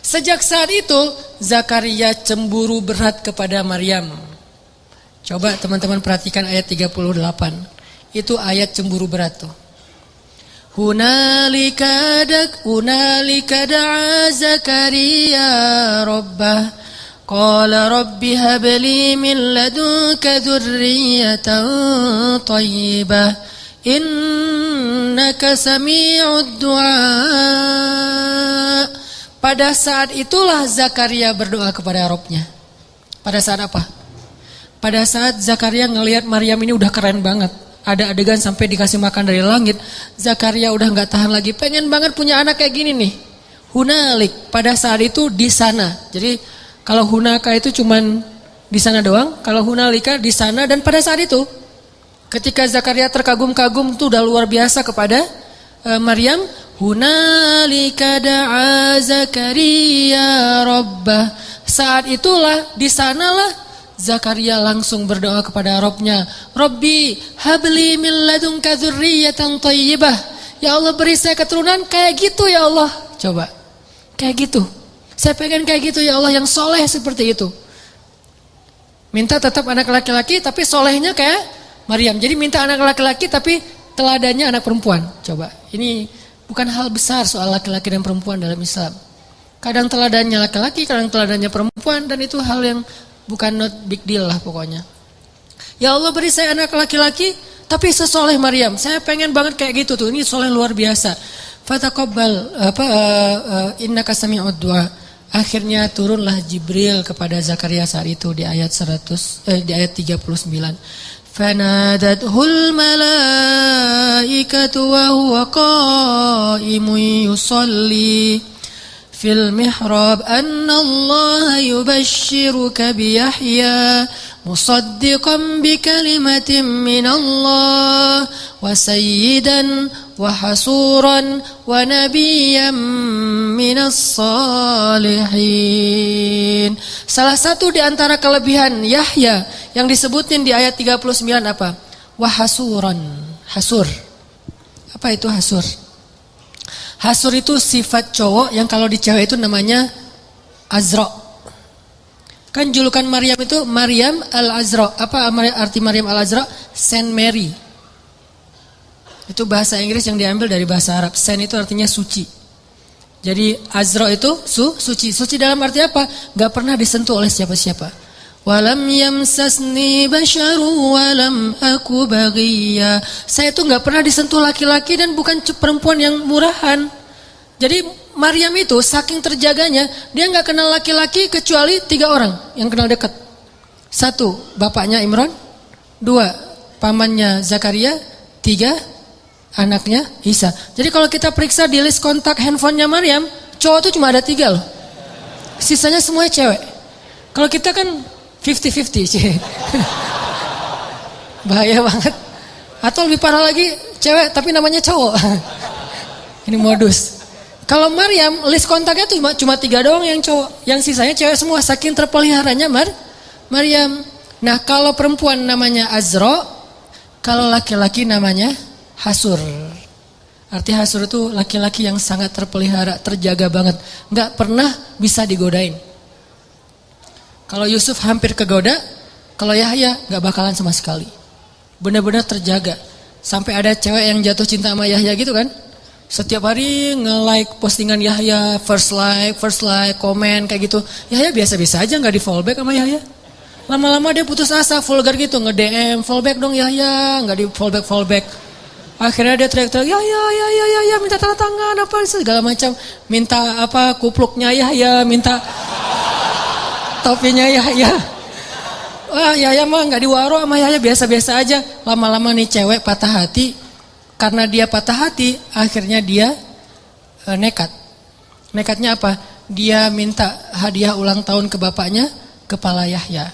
Sejak saat itu Zakaria cemburu berat kepada Maryam. Coba teman-teman perhatikan ayat 38. Itu ayat cemburu berat tuh. Hunalika da'a Zakaria rabbah qala rabbi habli min ladunka dzurriyyatan thayyibah innaka sami'ud du'a. Pada saat itulah Zakaria berdoa kepada Rabbnya. Pada saat apa? Pada saat Zakaria ngelihat Maryam ini udah keren banget. Ada adegan sampai dikasih makan dari langit. Zakaria udah gak tahan lagi, pengen banget punya anak kayak gini nih. Hunalik, pada saat itu di sana. Jadi kalau hunaka itu cuman di sana doang. Kalau hunalika di sana, dan pada saat itu ketika Zakaria terkagum-kagum tuh udah luar biasa kepada Maryam, hunalika da'a Zakaria rabbah. Saat itulah, di sanalah Zakaria langsung berdoa kepada Rabbnya. Rabbi habli min ladunka dzurriyyatan thayyibah. Ya Allah, beri saya keturunan kayak gitu ya Allah. Coba, kayak gitu. Saya pengen kayak gitu ya Allah, yang soleh seperti itu. Minta tetap anak laki-laki tapi solehnya kayak Maryam. Jadi minta anak laki-laki tapi teladannya anak perempuan. Coba, ini bukan hal besar soal laki-laki dan perempuan dalam Islam. Kadang teladannya laki-laki, kadang teladannya perempuan, dan itu hal yang bukan not big deal lah pokoknya. Ya Allah, beri saya anak laki-laki tapi sesoleh Maryam. Saya pengen banget kayak gitu tuh. Ini soleh luar biasa. Fataqabbal innaka sami'ud du'a. Akhirnya turunlah Jibril kepada Zakaria saat itu di ayat 39. فنادته الملائكة وهو قائم يصلي في المحراب أن الله يبشرك بيحيى مصدقا بكلمة من الله وسيدا وحصورا ونبيا من الصالحين. Salah satu di antara kelebihan Yahya yang disebutin di ayat 39 apa? Wahasuran. Hasur. Apa itu hasur? Hasur itu sifat cowok yang kalau di cewek itu namanya Azra. Kan julukan Maryam itu Maryam al-Azra. Apa arti Maryam al-Azra? Saint Mary. Itu bahasa Inggris yang diambil dari bahasa Arab. Saint itu artinya suci. Jadi Azra itu suci. Suci dalam arti apa? Gak pernah disentuh oleh siapa-siapa. Walam yamsasni basyaru walam aku baghiya. Saya itu gak pernah disentuh laki-laki dan bukan perempuan yang murahan. Jadi Maryam itu saking terjaganya, dia gak kenal laki-laki kecuali 3 orang yang kenal dekat. 1, bapaknya Imran. 2, pamannya Zakaria. 3, anaknya Isa. Jadi kalau kita periksa di list kontak handphonenya Maryam, cowok itu cuma ada 3 loh. Sisanya semuanya cewek. Kalau kita kan 50-50 sih. Bahaya banget. Atau lebih parah lagi, cewek tapi namanya cowok. Ini modus. Kalau Maryam, list kontaknya tuh cuma 3 doang yang cowok. Yang sisanya cewek semua, saking terpeliharanya Maryam. Nah kalau perempuan namanya Azra, kalau laki-laki namanya Hasur. Arti Hasur itu laki-laki yang sangat terpelihara, terjaga banget, nggak pernah bisa digodain. Kalau Yusuf hampir kegoda, kalau Yahya nggak bakalan sama sekali. Benar-benar terjaga. Sampai ada cewek yang jatuh cinta sama Yahya gitu kan? Setiap hari nge-like postingan Yahya, first like, komen kayak gitu. Yahya biasa-biasa aja, nggak di fallback sama Yahya. Lama-lama dia putus asa, vulgar gitu, nge-DM, fallback dong Yahya, nggak di fallback. Akhirnya dia teriak-teriak, ya, minta tanda tangan apa segala macam, minta apa kupluknya Yahya, minta topinya Yahya. Wah Yahya mah nggak diwaro sama Yahya, biasa-biasa aja. Lama-lama nih cewek patah hati, karena dia patah hati, akhirnya dia nekat. Nekatnya apa? Dia minta hadiah ulang tahun ke bapaknya, kepala Yahya.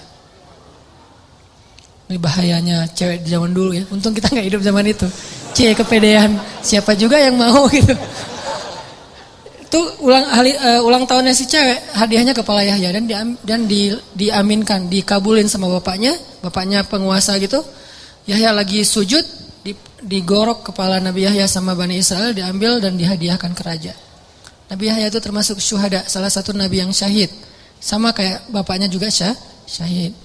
Ini bahayanya cewek di zaman dulu ya. Untung kita nggak hidup zaman itu. Kepedean. Siapa juga yang mau gitu. Itu ulang tahunnya si cewek, hadiahnya kepala Yahya dan diaminkan, dikabulin sama bapaknya penguasa gitu. Yahya lagi sujud, digorok kepala Nabi Yahya sama Bani Israel, diambil dan dihadiahkan ke raja. Nabi Yahya itu termasuk syuhada, salah satu nabi yang syahid. Sama kayak bapaknya juga syahid.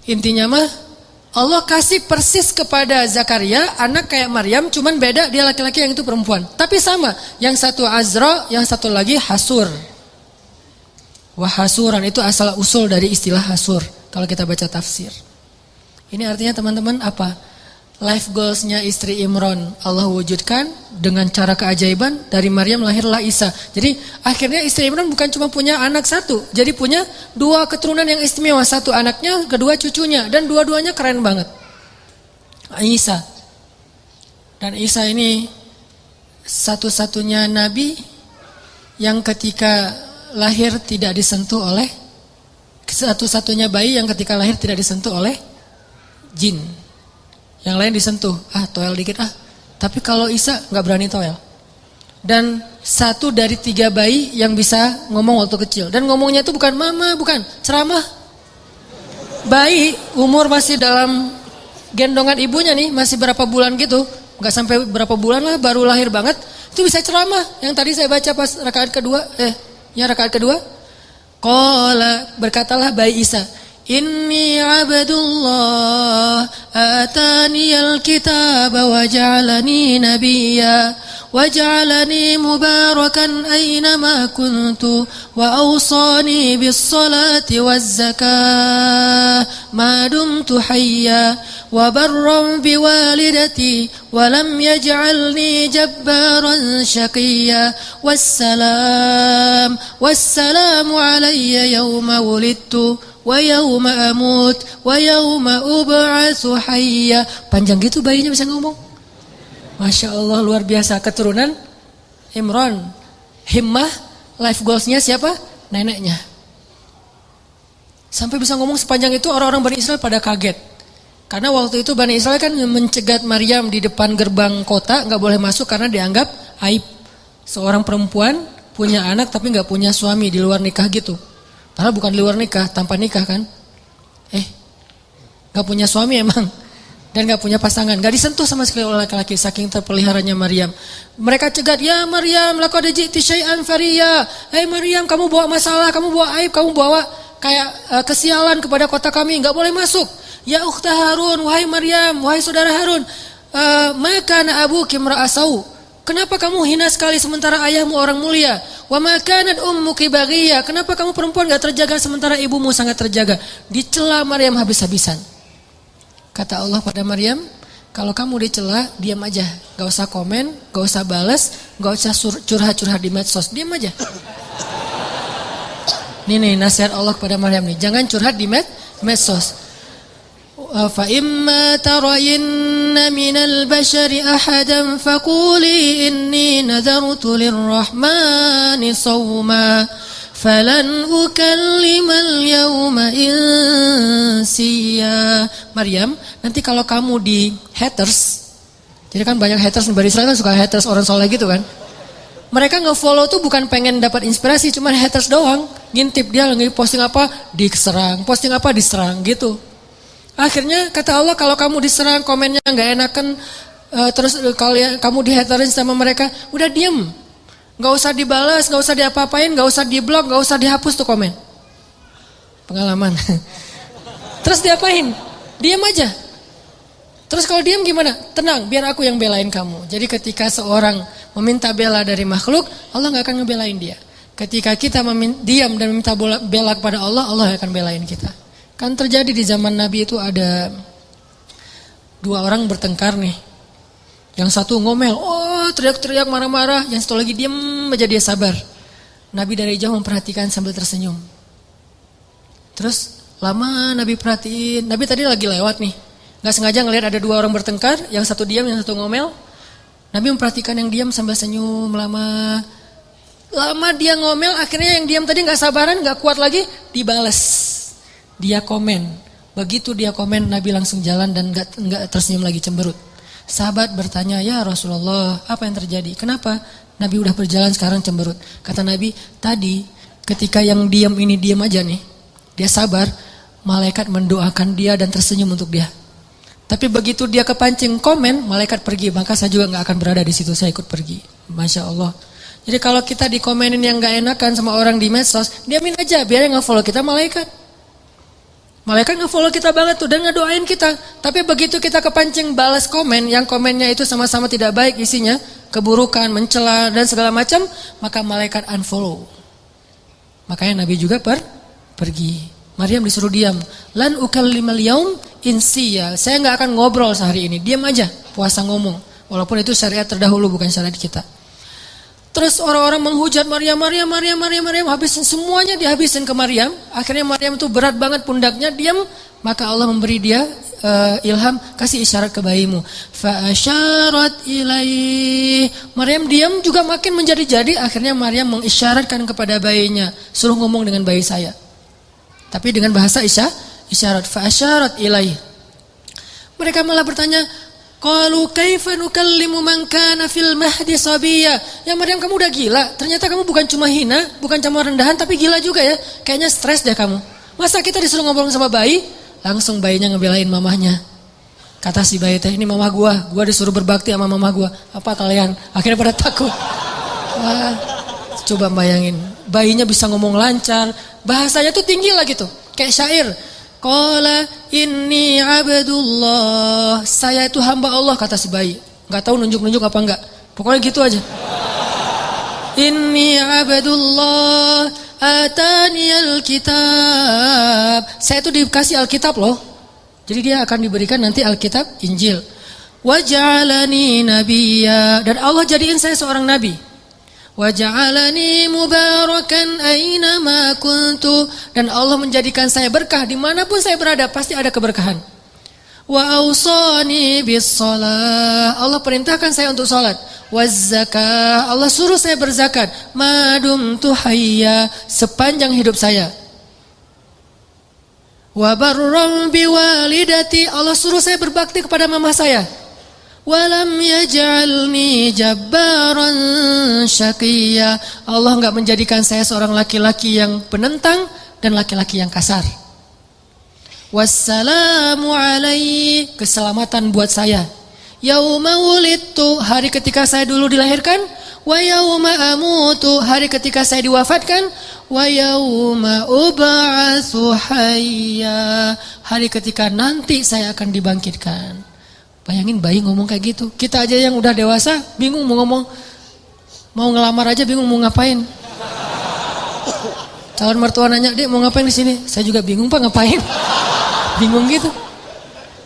Intinya mah Allah kasih persis kepada Zakaria, anak kayak Maryam, cuman beda dia laki-laki, yang itu perempuan. Tapi sama, yang satu Azra, yang satu lagi Hasur. Wahasuran itu asal usul dari istilah Hasur, kalau kita baca tafsir. Ini artinya teman-teman apa? Life goalsnya istri Imran Allah wujudkan dengan cara keajaiban. Dari Maryam lahirlah Isa. Jadi akhirnya istri Imran bukan cuma punya anak satu, jadi punya 2 keturunan yang istimewa. 1 anaknya, kedua cucunya, dan dua-duanya keren banget. Isa. Dan Isa ini satu-satunya nabi yang ketika lahir tidak disentuh oleh, satu-satunya bayi yang ketika lahir tidak disentuh oleh jin. Yang lain disentuh, toel dikit Tapi kalau Isa gak berani toel. Dan 1 dari 3 bayi yang bisa ngomong waktu kecil. Dan ngomongnya itu bukan mama, bukan ceramah. Bayi umur masih dalam gendongan ibunya nih, masih berapa bulan gitu, gak sampai berapa bulan lah, baru lahir banget, itu bisa ceramah. Yang tadi saya baca pas rakaat kedua, qala, berkatalah bayi Isa, Inni abdullah ataniyal kitaba wa ja'alani nabiyya wa ja'alani mubarakan aynama kuntu wa awsani bis salati waz zakah ma dumtu hayya wa barran bi walidati wa lam yaj'alni jabbaran shaqiyya wassalamu alayya yawma wulidtu wa yauma amut wa yauma ub'atsu hayya. Panjang gitu bayinya bisa ngomong. Masya Allah, luar biasa. Keturunan Imran. Himmah, life goalsnya siapa? Neneknya. Sampai bisa ngomong sepanjang itu, orang-orang Bani Israel pada kaget. Karena waktu itu Bani Israel kan mencegat Maryam di depan gerbang kota, gak boleh masuk karena dianggap aib. Seorang perempuan punya anak tapi gak punya suami, di luar nikah gitu. Padahal bukan di luar nikah, tanpa nikah kan. Gak punya suami emang. Dan gak punya pasangan, gak disentuh sama sekali oleh laki-laki, saking terpeliharanya Maryam. Mereka cegat, ya Maryam, laqad ji'ti syai'an fariya. Hai Maryam, kamu bawa masalah, kamu bawa aib, kamu bawa kayak kesialan kepada kota kami, gak boleh masuk. Ya ukhta Harun, wahai Maryam, wahai saudara Harun, maka na abuki imra'asau. Kenapa kamu hina sekali sementara ayahmu orang mulia? Wa ma kanat ummuki baghiya. Kenapa kamu perempuan gak terjaga sementara ibumu sangat terjaga? Dicela Maryam habis-habisan. Kata Allah pada Maryam, kalau kamu dicela, diam aja. Gak usah komen, gak usah balas, gak usah curhat-curhat di medsos. Diam aja. Ini nasihat Allah kepada Maryam nih. Jangan curhat di medsos. Fa imma tarayinna minal bashari ahadan faquli inni nadartu lirrahmani sawma falan ukallimal yawma insiya. Maryam, nanti kalau kamu di haters, jadi kan banyak haters di Bani Israel kan suka haters orang soleh gitu kan. Mereka nge-follow tuh bukan pengen dapat inspirasi, cuma haters doang. Ngintip dia lagi posting apa, diserang, posting apa diserang gitu. Akhirnya kata Allah, kalau kamu diserang, komennya nggak enakan, terus kamu dihaterin sama mereka, udah diem, nggak usah dibalas, nggak usah diapa-apain, nggak usah diblok, nggak usah dihapus tuh komen. Pengalaman. Terus diapain? Diam aja. Terus kalau diam gimana? Tenang, biar aku yang belain kamu. Jadi ketika seorang meminta bela dari makhluk, Allah nggak akan ngebelain dia. Ketika kita diam dan meminta bela kepada Allah, Allah akan belain kita. Kan terjadi di zaman Nabi itu ada dua orang bertengkar nih. Yang satu ngomel, teriak-teriak marah-marah. Yang satu lagi diam aja, dia sabar. Nabi dari jauh memperhatikan sambil tersenyum. Terus lama Nabi perhatiin, Nabi tadi lagi lewat nih. Gak sengaja ngelihat ada dua orang bertengkar, yang satu diam, yang satu ngomel. Nabi memperhatikan yang diam sambil senyum lama. Lama dia ngomel, akhirnya yang diam tadi gak sabaran, gak kuat lagi, dibales. Dia komen, begitu dia komen Nabi langsung jalan dan enggak tersenyum lagi, cemberut. Sahabat bertanya, ya Rasulullah, apa yang terjadi? Kenapa Nabi udah berjalan sekarang cemberut? Kata Nabi, tadi ketika yang diam ini diam aja nih, dia sabar, malaikat mendoakan dia dan tersenyum untuk dia. Tapi begitu dia kepancing komen, malaikat pergi, maka saya juga enggak akan berada di situ, saya ikut pergi. Masya Allah. Jadi kalau kita dikomenin yang enggak enakan sama orang di medsos, diamin aja, biar yang nge-follow kita malaikat. Malaikat nge-follow kita banget tuh dan ngedoain kita. Tapi begitu kita kepancing balas komen, yang komennya itu sama-sama tidak baik isinya, keburukan, mencela dan segala macam, maka malaikat unfollow. Makanya Nabi juga pergi. Maryam disuruh diam. Lan ukallimal yaum insiya. Saya enggak akan ngobrol sehari ini. Diam aja, puasa ngomong. Walaupun itu syariat terdahulu bukan syariat kita. Terus orang-orang menghujat Maryam, habisin semuanya, dihabisin ke Maryam. Akhirnya Maryam itu berat banget pundaknya, diam. Maka Allah memberi dia ilham, kasih isyarat ke bayimu. Fa asyarat ilaih. Maryam diam juga makin menjadi-jadi. Akhirnya Maryam mengisyaratkan kepada bayinya, suruh ngomong dengan bayi saya. Tapi dengan bahasa isyarat. Fa asyarat ilaih. Mereka malah bertanya, qalu kaifa nukallimu man kana fil mahdi sabiyya. Ya Maryam, kamu udah gila. Ternyata kamu bukan cuma hina, bukan cuma rendahan, tapi gila juga ya. Kayaknya stres deh kamu. Masa kita disuruh ngobrol sama bayi? Langsung bayinya ngebelain mamahnya. Kata si bayi teh, ini mamah gua disuruh berbakti sama mamah gua. Apa kalian? Akhirnya pada takut. Wah, coba bayangin, bayinya bisa ngomong lancar, bahasanya tuh tinggi lah gitu, kayak syair. Qala inni abdullah. Saya itu hamba Allah, kata si bayi. Gak tahu nunjuk-nunjuk apa enggak. Pokoknya gitu aja. Inni abdullah atani alkitab. Saya itu dikasih alkitab loh. Jadi dia akan diberikan nanti alkitab Injil. Waj'alani nabiyya. Dan Allah jadiin saya seorang nabi. Wa ja'alani mubarakan aina ma kuntu, dan Allah menjadikan saya berkah dimanapun saya berada, pasti ada keberkahan. Wa awsani bis shalah, Allah perintahkan saya untuk salat. Waz zakah, Allah suruh saya berzakat. Madum tu hayya, sepanjang hidup saya. Wa barram biwalidati, Allah suruh saya berbakti kepada mama saya. Walam yaj'alni jabbaran syaqiyya, Allah enggak menjadikan saya seorang laki-laki yang penentang dan laki-laki yang kasar. Wassalamu alaihi, keselamatan buat saya. Yauma wulidtu, hari ketika saya dulu dilahirkan. Wa yauma amutu, hari ketika saya diwafatkan. Wa yauma ub'atsu hayya, hari ketika nanti saya akan dibangkitkan. Bayangin bayi ngomong kayak gitu. Kita aja yang udah dewasa bingung mau ngomong. Mau ngelamar aja bingung mau ngapain. Calon mertua nanya, "Dek, mau ngapain di sini?" Saya juga bingung, Pak, ngapain? Bingung gitu.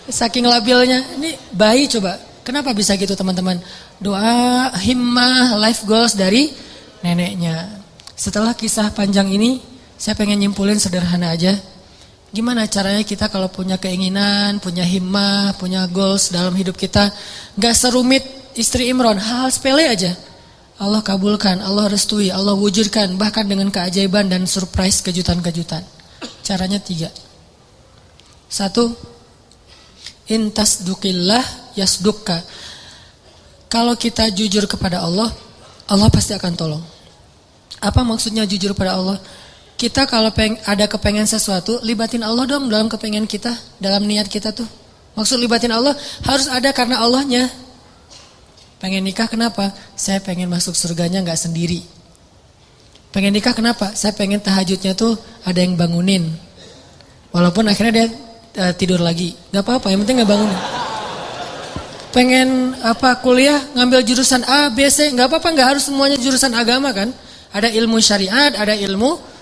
Saking labilnya. Ini bayi coba. Kenapa bisa gitu, teman-teman? Doa, himmah, life goals dari neneknya. Setelah kisah panjang ini, saya pengen nyimpulin sederhana aja. Gimana caranya kita kalau punya keinginan, punya himmah, punya goals dalam hidup kita, gak serumit istri Imran, hal sepele aja. Allah kabulkan, Allah restui, Allah wujudkan, bahkan dengan keajaiban dan surprise, kejutan-kejutan. Caranya 3. 1, intasdukillah yasdukka. Kalau kita jujur kepada Allah, Allah pasti akan tolong. Apa maksudnya jujur pada Allah? Kita kalau ada kepengen sesuatu, libatin Allah dong dalam kepengen kita, dalam niat kita tuh. Maksud libatin Allah harus ada karena Allahnya. Pengen nikah kenapa? Saya pengen masuk surganya gak sendiri. Pengen nikah kenapa? Saya pengen tahajudnya tuh ada yang bangunin. Walaupun akhirnya dia tidur lagi, gak apa-apa, yang penting gak bangunin. Pengen kuliah ngambil jurusan A, B, C, gak apa-apa, gak harus semuanya jurusan agama kan. Ada ilmu syariat, ada ilmu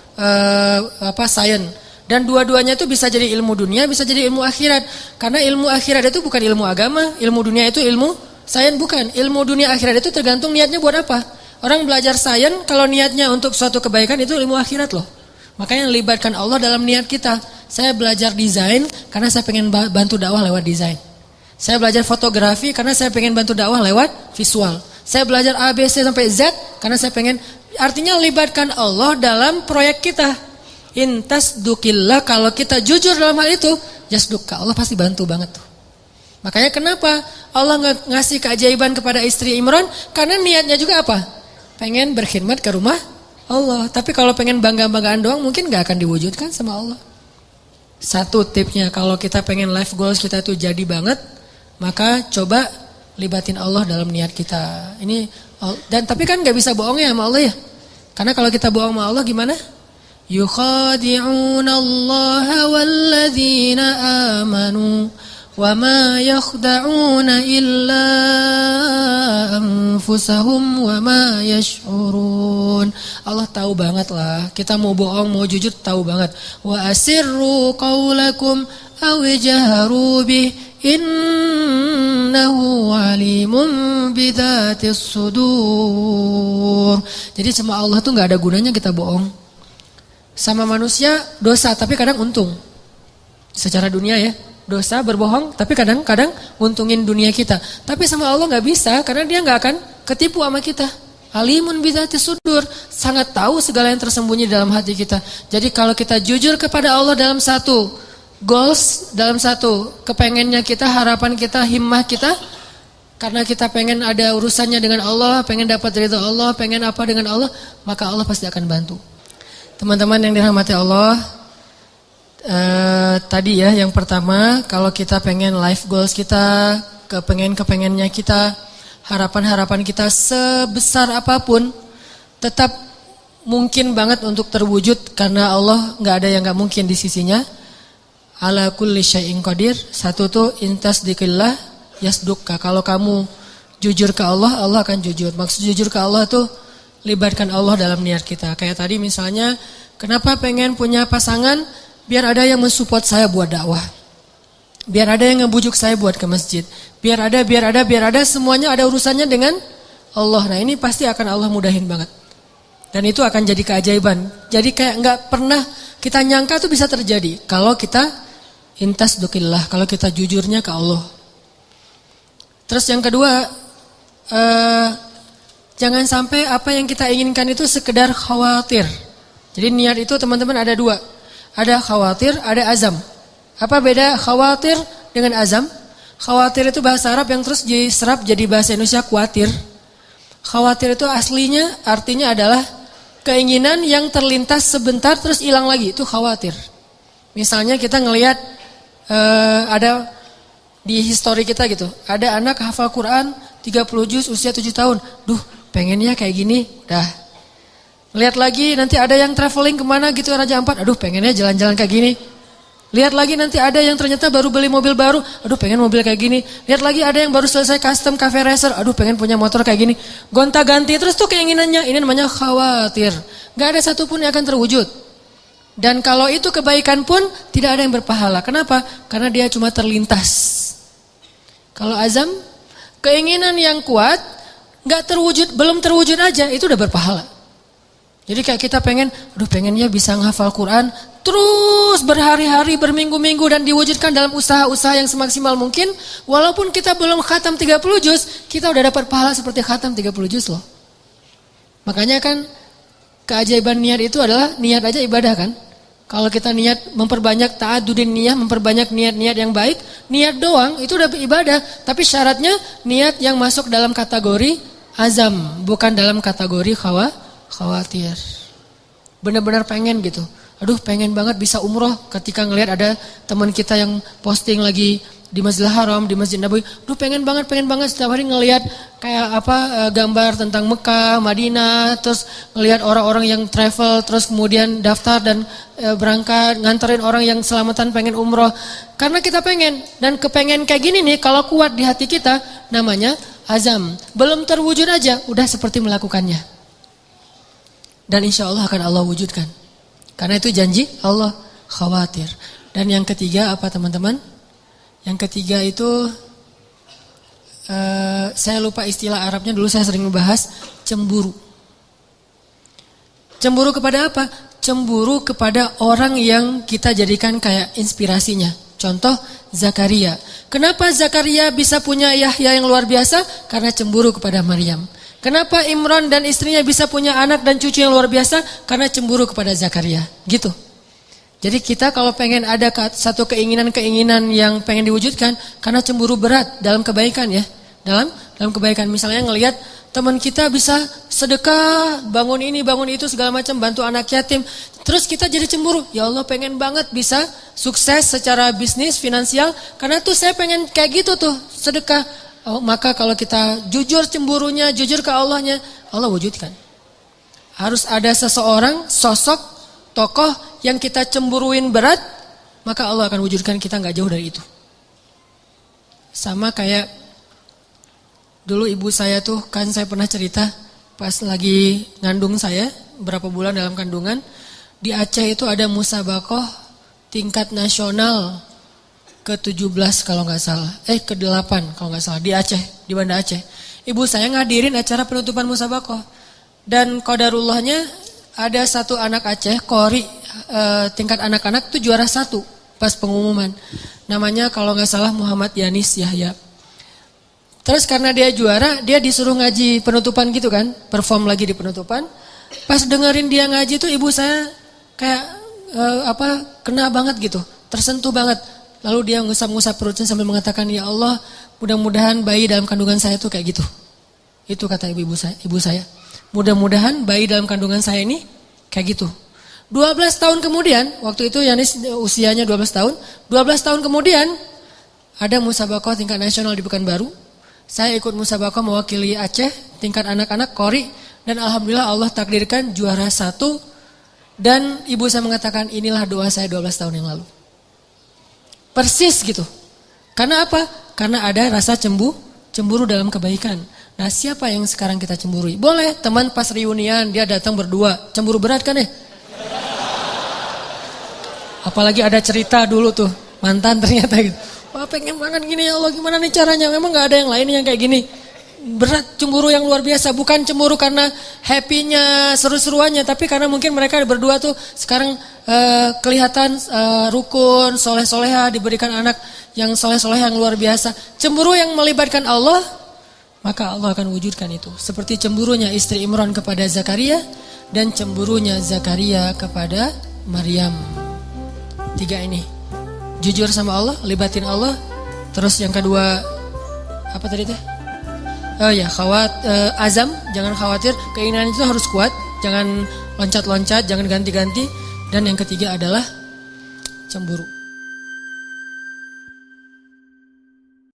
sains, dan dua-duanya itu bisa jadi ilmu dunia, bisa jadi ilmu akhirat. Karena ilmu akhirat itu bukan ilmu agama, ilmu dunia itu ilmu sains bukan. Ilmu dunia akhirat itu tergantung niatnya buat apa. Orang belajar sains kalau niatnya untuk suatu kebaikan itu ilmu akhirat loh. Makanya libatkan Allah dalam niat kita. Saya belajar desain karena saya pengen bantu dakwah lewat desain. Saya belajar fotografi karena saya pengen bantu dakwah lewat visual. Saya belajar A, B, C sampai Z karena saya pengen. Artinya libatkan Allah dalam proyek kita. Intasdukillah, kalau kita jujur dalam hal itu, yasdukka, Allah pasti bantu banget tuh. Makanya kenapa Allah ngasih keajaiban kepada istri Imran? Karena niatnya juga apa? Pengen berkhidmat ke rumah Allah. Tapi kalau pengen bangga-banggaan doang mungkin gak akan diwujudkan sama Allah. 1 tipsnya, kalau kita pengen life goals kita itu jadi banget, maka coba libatin Allah dalam niat kita. Dan tapi kan gak bisa bohong ya sama Allah ya. Karena kalau kita bohong sama Allah gimana? Yukhadi'una Allah walladzina amanu wa ma yakhda'una illa anfusahum wa ma yash'urun. Allah tahu banget lah. Kita mau bohong, mau jujur tahu banget. Wa asirru qawlakum aw jaharu bih innahu alimun bidzatis sudur. Jadi sama Allah tuh gak ada gunanya kita bohong. Sama manusia dosa tapi kadang untung. Secara dunia ya, dosa berbohong tapi kadang-kadang untungin dunia kita. Tapi sama Allah gak bisa karena dia gak akan ketipu sama kita. Alimun bidzatis sudur, sangat tahu segala yang tersembunyi dalam hati kita. Jadi kalau kita jujur kepada Allah dalam satu goals, dalam satu kepengennya kita, harapan kita, himmah kita, karena kita pengen ada urusannya dengan Allah, pengen dapat ridha Allah, pengen apa dengan Allah, maka Allah pasti akan bantu. Teman-teman yang dirahmati Allah, tadi ya yang pertama, kalau kita pengen life goals kita, kepengennya kita, harapan-harapan kita sebesar apapun, tetap mungkin banget untuk terwujud karena Allah gak ada yang gak mungkin di sisinya. Ala kulli syai'in qadir. 1 tuh intasdikillah yasdukka. Kalau kamu jujur ke Allah, Allah akan jujur. Maksud jujur ke Allah tuh libatkan Allah dalam niat kita. Kayak tadi misalnya, kenapa pengen punya pasangan? Biar ada yang mensupport saya buat dakwah. Biar ada yang ngebujuk saya buat ke masjid. Biar ada semuanya ada urusannya dengan Allah. Nah ini pasti akan Allah mudahin banget. Dan itu akan jadi keajaiban. Jadi kayak nggak pernah kita nyangka itu bisa terjadi kalau kita intasdukillah, kalau kita jujurnya ke Allah. Terus yang kedua, jangan sampai apa yang kita inginkan itu sekedar khawatir. Jadi niat itu teman-teman ada dua. Ada khawatir, ada azam. Apa beda khawatir dengan azam? Khawatir itu bahasa Arab yang terus diserap jadi bahasa Indonesia khawatir. Khawatir itu aslinya artinya adalah keinginan yang terlintas sebentar terus hilang lagi, itu khawatir. Misalnya kita ngelihat ada di histori kita gitu, ada anak hafal Quran 30 juz usia 7 tahun. Duh, pengennya kayak gini, dah. Lihat lagi nanti ada yang traveling kemana gitu Raja Ampat, aduh pengennya jalan-jalan kayak gini. Lihat lagi nanti ada yang ternyata baru beli mobil baru, aduh pengen mobil kayak gini. Lihat lagi ada yang baru selesai custom cafe racer, aduh pengen punya motor kayak gini. Gonta-ganti terus tuh keinginannya, ini namanya khawatir. Gak ada satupun yang akan terwujud. Dan kalau itu kebaikan pun tidak ada yang berpahala. Kenapa? Karena dia cuma terlintas. Kalau azam, keinginan yang kuat, gak terwujud, belum terwujud aja, itu udah berpahala. Jadi kayak kita pengennya bisa menghafal Quran, terus berhari-hari, berminggu-minggu dan diwujudkan dalam usaha-usaha yang semaksimal mungkin. Walaupun kita belum khatam 30 juz, kita udah dapat pahala seperti khatam 30 juz loh. Makanya kan keajaiban niat itu adalah niat aja ibadah kan. Kalau kita niat memperbanyak ta'adudin niyah, memperbanyak niat-niat yang baik, niat doang itu udah ibadah. Tapi syaratnya niat yang masuk dalam kategori azam, bukan dalam kategori khawatir. Benar-benar pengen gitu. Aduh pengen banget bisa umroh ketika ngelihat ada teman kita yang posting lagi di Masjidil Haram, di Masjid Nabawi. Aduh pengen banget setiap hari ngelihat kayak gambar tentang Mekah, Madinah, terus ngelihat orang-orang yang travel, terus kemudian daftar dan berangkat nganterin orang yang selamatan pengen umroh. Karena kita pengen, dan kepengen kayak gini nih kalau kuat di hati kita namanya azam. Belum terwujud aja udah seperti melakukannya. Dan insya Allah akan Allah wujudkan. Karena itu janji Allah, khawatir. Dan yang ketiga apa teman-teman? Yang ketiga itu saya lupa istilah Arabnya, dulu saya sering membahas cemburu. Cemburu kepada apa? Cemburu kepada orang yang kita jadikan kayak inspirasinya. Contoh Zakaria. Kenapa Zakaria bisa punya Yahya yang luar biasa? Karena cemburu kepada Maryam. Kenapa Imran dan istrinya bisa punya anak dan cucu yang luar biasa? Karena cemburu kepada Zakaria. Gitu. Jadi kita kalau pengen ada satu keinginan-keinginan yang pengen diwujudkan, karena cemburu berat dalam kebaikan ya. Dalam kebaikan, misalnya ngelihat teman kita bisa sedekah, bangun ini, bangun itu, segala macam, bantu anak yatim. Terus kita jadi cemburu. Ya Allah pengen banget bisa sukses secara bisnis, finansial. Karena tuh saya pengen kayak gitu tuh, sedekah. Oh, maka kalau kita jujur cemburunya, jujur ke Allahnya, Allah wujudkan. Harus ada seseorang, sosok, tokoh yang kita cemburuin berat, maka Allah akan wujudkan, kita gak jauh dari itu. Sama kayak dulu ibu saya tuh, kan saya pernah cerita pas lagi ngandung saya, berapa bulan dalam kandungan, di Aceh itu ada musabaqah tingkat nasional ke-17 kalau nggak salah, ke-8 kalau nggak salah, di Aceh, di Banda Aceh. Ibu saya ngadirin acara penutupan musabaqah. Dan qadarullahnya ada satu anak Aceh, qori, tingkat anak-anak itu juara 1 pas pengumuman. Namanya kalau nggak salah Muhammad Yanis Yahya. Terus karena dia juara, dia disuruh ngaji penutupan gitu kan, perform lagi di penutupan. Pas dengerin dia ngaji tuh ibu saya kayak kena banget gitu, tersentuh banget. Lalu dia ngusap-ngusap perutnya sambil mengatakan, ya Allah, mudah-mudahan bayi dalam kandungan saya tuh kayak gitu. Itu kata ibu saya. Mudah-mudahan bayi dalam kandungan saya ini kayak gitu. 12 tahun kemudian, waktu itu Yanis usianya 12 tahun. 12 tahun kemudian ada musabaqah tingkat nasional di Pekanbaru. Saya ikut musabaqah mewakili Aceh tingkat anak-anak qori, dan alhamdulillah Allah takdirkan juara 1. Dan ibu saya mengatakan, inilah doa saya 12 tahun yang lalu. Persis gitu. Karena apa? Karena ada rasa cemburu dalam kebaikan. Nah, siapa yang sekarang kita cemburui? Boleh teman pas reunian dia datang berdua, cemburu berat kan ya? Apalagi ada cerita dulu tuh, mantan ternyata gitu. Wah pengen banget gini ya Allah, gimana nih caranya? Memang gak ada yang lain yang kayak gini. berat, cemburu yang luar biasa. Bukan cemburu karena happy-nya, seru-seruannya, tapi karena mungkin mereka berdua tuh sekarang kelihatan rukun, soleh-soleha, diberikan anak yang soleh-soleh yang luar biasa. Cemburu yang melibatkan Allah, maka Allah akan wujudkan itu. Seperti cemburunya istri Imran kepada Zakaria dan cemburunya Zakaria kepada Maryam. 3 ini. Jujur sama Allah, libatin Allah. Terus yang kedua, apa tadi teh? Oh ya, azam, jangan khawatir, keinginan itu harus kuat, jangan loncat-loncat, jangan ganti-ganti. Dan yang ketiga adalah cemburu.